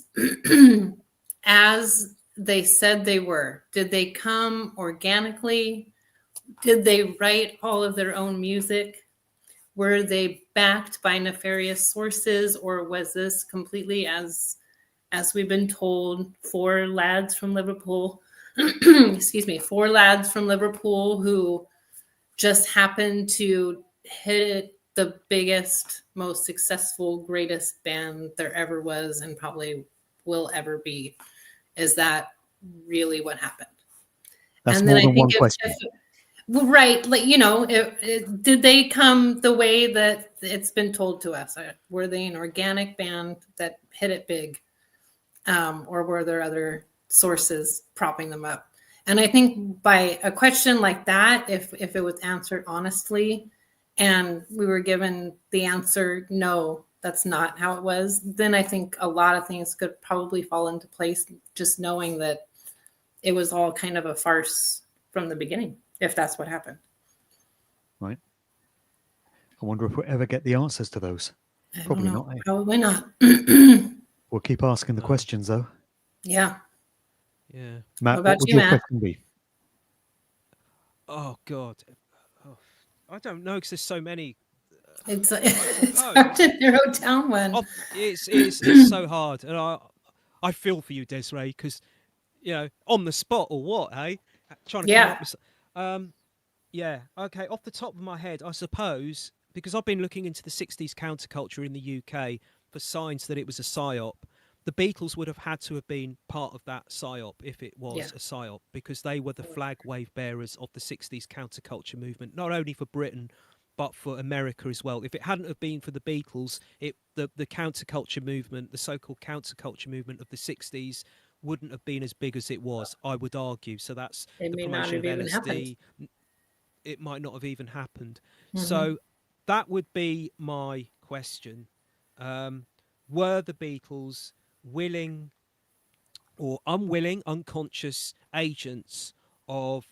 as they said they were? Did they come organically? Did they write all of their own music? Were they backed by nefarious sources, or was this completely as as we've been told, 4 lads from Liverpool, excuse me, 4 lads from Liverpool who just happened to hit the biggest, most successful, greatest band there ever was and probably will ever be. Is that really what happened? That's and more then than I think one question. well, right, like, you know, did they come the way that it's been told to us? Were they an organic band that hit it big, or were there other sources propping them up? And I think by a question like that, if it was answered honestly, and we were given the answer, no, that's not how it was, then I think a lot of things could probably fall into place, just knowing that it was all kind of a farce from the beginning, if that's what happened. Right. I wonder if we'll ever get the answers to those. I Probably don't know. not. Eh? Probably not. We'll keep asking the No. questions, though. Yeah. Yeah. Matt, What about would you, your Matt? question be? Oh God. Oh, I don't know because there's so many. It's suppose. hard to narrow down one. It's so hard, and I feel for you, Desiree, because on the spot or what, hey? Trying to come up with. Yeah. Okay. Off the top of my head, I suppose because I've been looking into the '60s counterculture in the UK for signs that it was a psyop. The Beatles would have had to have been part of that psyop if it was a psyop, because they were the flag wave bearers of the '60s counterculture movement, not only for Britain but for America as well. If it hadn't have been for the Beatles, the counterculture movement, the so-called counterculture movement of the '60s, wouldn't have been as big as it was, I would argue. So that's It the may not promotion of have even LSD. It might not have even happened. Mm-hmm. So that would be my question. Were the Beatles willing or unwilling, unconscious agents of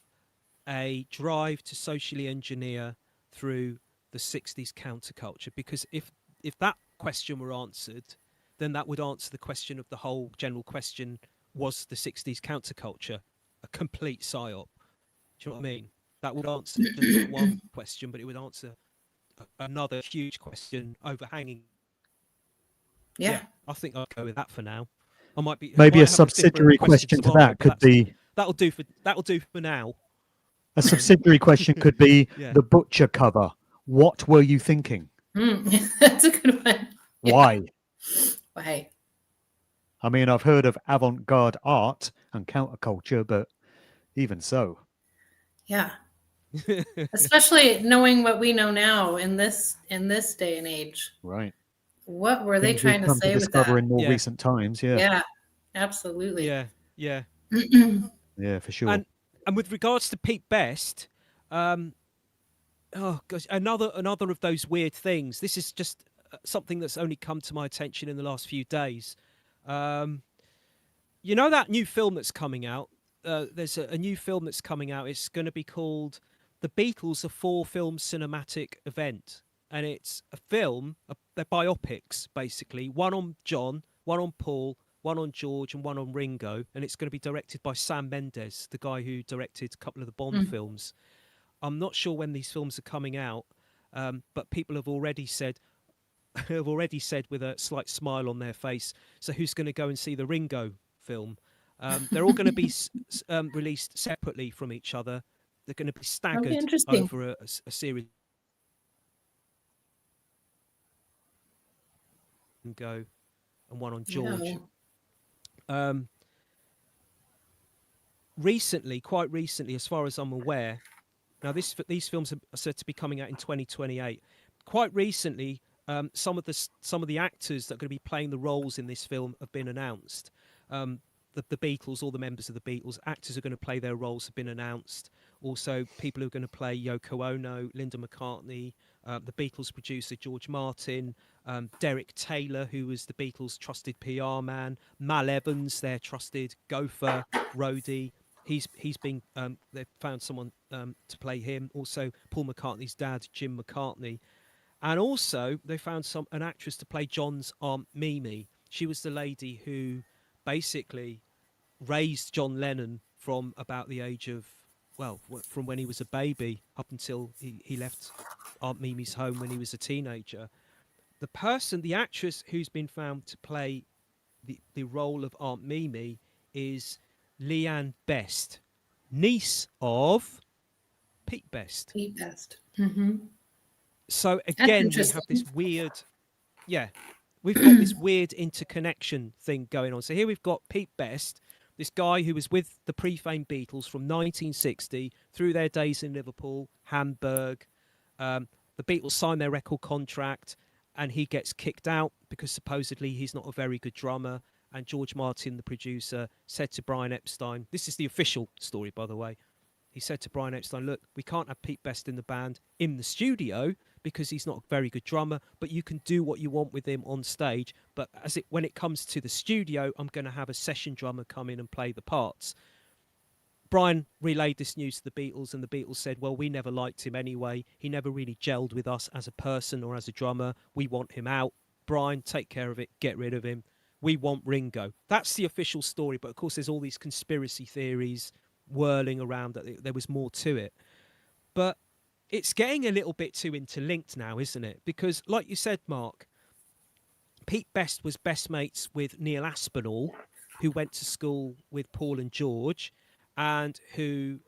a drive to socially engineer through the '60s counterculture? Because if that question were answered, then that would answer the question of the whole general question: was the '60s counterculture a complete psyop? Do you know what I mean? That would answer just one question, but it would answer another huge question overhanging. Yeah. I think I'll go with that for now. I might be Maybe might a have different subsidiary question to tomorrow, that but could be that'll do for now. a subsidiary question could be Yeah. the Butcher cover. What were you thinking? That's a good one. Yeah. Why? Why? I mean, I've heard of avant-garde art and counterculture, but even so, Yeah. Especially knowing what we know now in this day and age. right. What were they Things we've trying to come say to with discover that? in more Yeah. recent times. Yeah. Yeah, absolutely. Yeah. Yeah, for sure. And with regards to Pete Best, oh gosh, another of those weird things. This is just something that's only come to my attention in the last few days. You know that new film that's coming out? There's a new film that's coming out. It's going to be called The Beatles, a 4-film cinematic event. And it's a film, they're biopics, basically. One on John, one on Paul, one on George, and one on Ringo. And it's going to be directed by Sam Mendes, the guy who directed a couple of the Bond films. I'm not sure when these films are coming out, but people have already said with a slight smile on their face, so who's going to go and see the Ringo film? They're all going to be released separately from each other. They're going to be staggered interesting. over a series. Go and one on George. No. Quite recently, as far as I'm aware, now these films are said to be coming out in 2028. Quite recently, some of the actors that are going to be playing the roles in this film have been announced. The Beatles, all the members of the Beatles, actors are going to play their roles have been announced. Also, people who are going to play Yoko Ono, Linda McCartney, the Beatles producer George Martin, Derek Taylor, who was the Beatles' trusted PR man, Mal Evans, their trusted gopher roadie. He's been they've found someone to play him. Also, Paul McCartney's dad, Jim McCartney, and also they found an actress to play John's Aunt Mimi. She was the lady who basically raised John Lennon from about the age of, from when he was a baby up until he left Aunt Mimi's home when he was a teenager. The actress who's been found to play the role of Aunt Mimi is Leanne Best, niece of Pete Best. Pete Best. Mm-hmm. So That's again, we have this weird, we've got this weird interconnection thing going on. So here we've got Pete Best, this guy who was with the pre-fame Beatles from 1960 through their days in Liverpool, Hamburg. The Beatles signed their record contract and he gets kicked out because supposedly he's not a very good drummer. And George Martin, the producer, said to Brian Epstein, this is the official story, by the way. He said to Brian Epstein, look, we can't have Pete Best in the band in the studio because he's not a very good drummer, but you can do what you want with him on stage. But when it comes to the studio, I'm going to have a session drummer come in and play the parts. Brian relayed this news to the Beatles, and the Beatles said, well, we never liked him anyway. He never really gelled with us as a person or as a drummer. We want him out. Brian, take care of it. Get rid of him. We want Ringo. That's the official story. But of course, there's all these conspiracy theories whirling around that there was more to it. But it's getting a little bit too interlinked now, isn't it? Because like you said, Mark, Pete Best was best mates with Neil Aspinall, who went to school with Paul and George, and who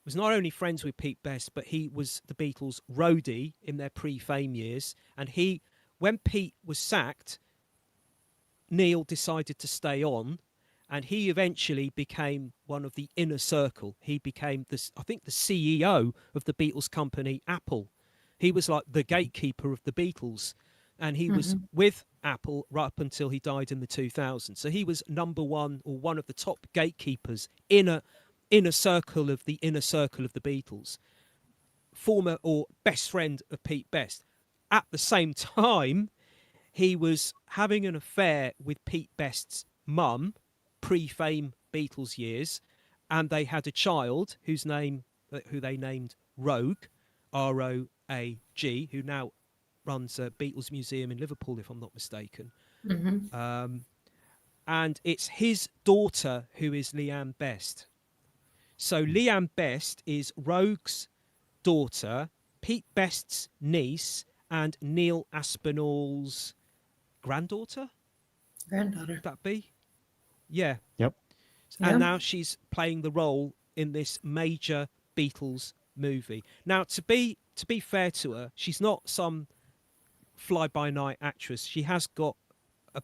was not only friends with Pete Best, but he was the Beatles' roadie in their pre-fame years. And when Pete was sacked, Neil decided to stay on, and he eventually became one of the inner circle. He became, I think, the CEO of the Beatles company, Apple. He was like the gatekeeper of the Beatles, and he was with Apple right up until he died in the 2000s. So he was number one, or one of the top gatekeepers, inner circle of the Beatles. Former or best friend of Pete Best. At the same time, he was having an affair with Pete Best's mum, pre-fame Beatles years, and they had a child who they named Rogue, R-O-A-G, who now runs a Beatles museum in Liverpool, if I'm not mistaken. And it's his daughter who is Leanne Best. So Leanne Best is Rogue's daughter, Pete Best's niece, and Neil Aspinall's granddaughter. Would that be? Yeah. Yep. And now she's playing the role in this major Beatles movie. Now, to be fair to her, she's not some fly-by-night actress. She has got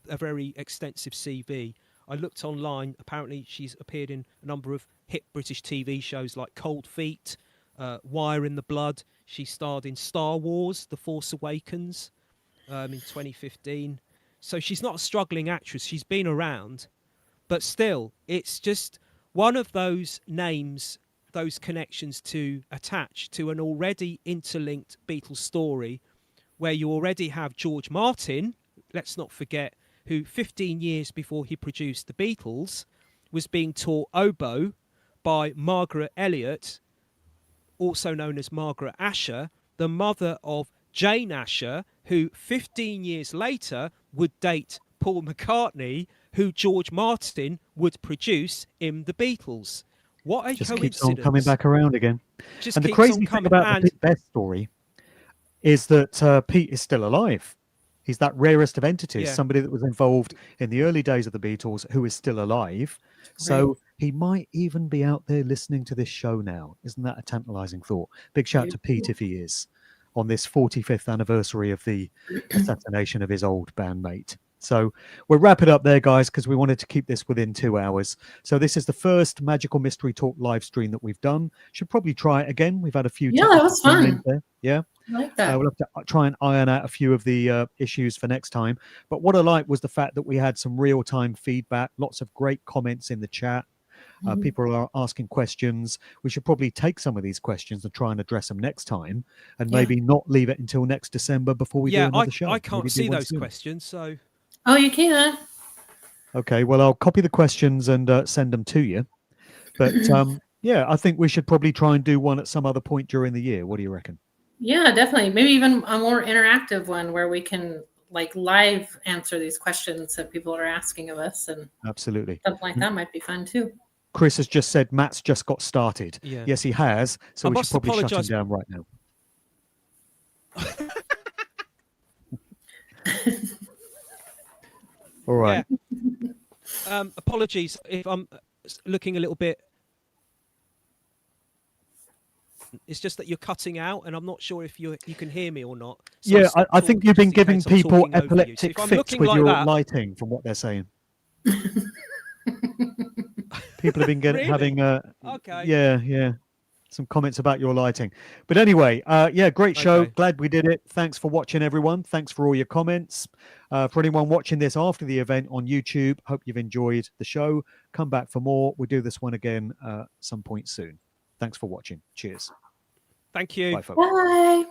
a very extensive CV. I looked online. Apparently, she's appeared in a number of hit British TV shows like Cold Feet, Wire in the Blood. She starred in Star Wars: The Force Awakens in 2015. So she's not a struggling actress. She's been around. But still, it's just one of those names, those connections to attach to an already interlinked Beatles story where you already have George Martin, let's not forget, who 15 years before he produced the Beatles was being taught oboe by Margaret Elliott, also known as Margaret Asher, the mother of Jane Asher, who 15 years later would date Paul McCartney, who George Martin would produce in the Beatles. What a just coincidence. keeps on coming back around again. Just and the keeps crazy on thing coming. about the Pete Best story is that Pete is still alive. He's that rarest of entities, somebody that was involved in the early days of the Beatles who is still alive. So he might even be out there listening to this show now. Isn't that a tantalizing thought? Big shout to Pete if he is, on this 45th anniversary of the assassination of his old bandmate. So we'll wrap it up there, guys, because we wanted to keep this within 2 hours. So this is the first Magical Mystery Talk live stream that we've done. Should probably try it again. We've had a few. Yeah, that was fun. There. Yeah. I like that. We'll have to try and iron out a few of the issues for next time. But what I liked was the fact that we had some real-time feedback, lots of great comments in the chat. People are asking questions. We should probably take some of these questions and try and address them next time, and maybe not leave it until next December before we do another show. I can't maybe see those questions, so... Oh, you can. Okay, well, I'll copy the questions and send them to you. But yeah, I think we should probably try and do one at some other point during the year. What do you reckon? Yeah, definitely. Maybe even a more interactive one where we can like live answer these questions that people are asking of us, and absolutely something like that might be fun too. Chris has just said Matt's just got started. Yeah. Yes, he has. So we should probably shut him down right now. All right. Apologies if I'm looking a little bit. It's just that you're cutting out, and I'm not sure if you can hear me or not. So Yeah, stop I think talking you've been just in giving case I'm people talking over you. So epileptic if I'm fits looking with like your that, lighting, from what they're saying. People have been Really? having Okay. yeah, some comments about your lighting. But anyway, yeah, great show. Okay. Glad we did it. Thanks for watching, everyone. Thanks for all your comments. For anyone watching this after the event on YouTube, hope you've enjoyed the show. Come back for more. We'll do this one again some point soon. Thanks for watching. Cheers. Thank you. Bye, folks. Bye.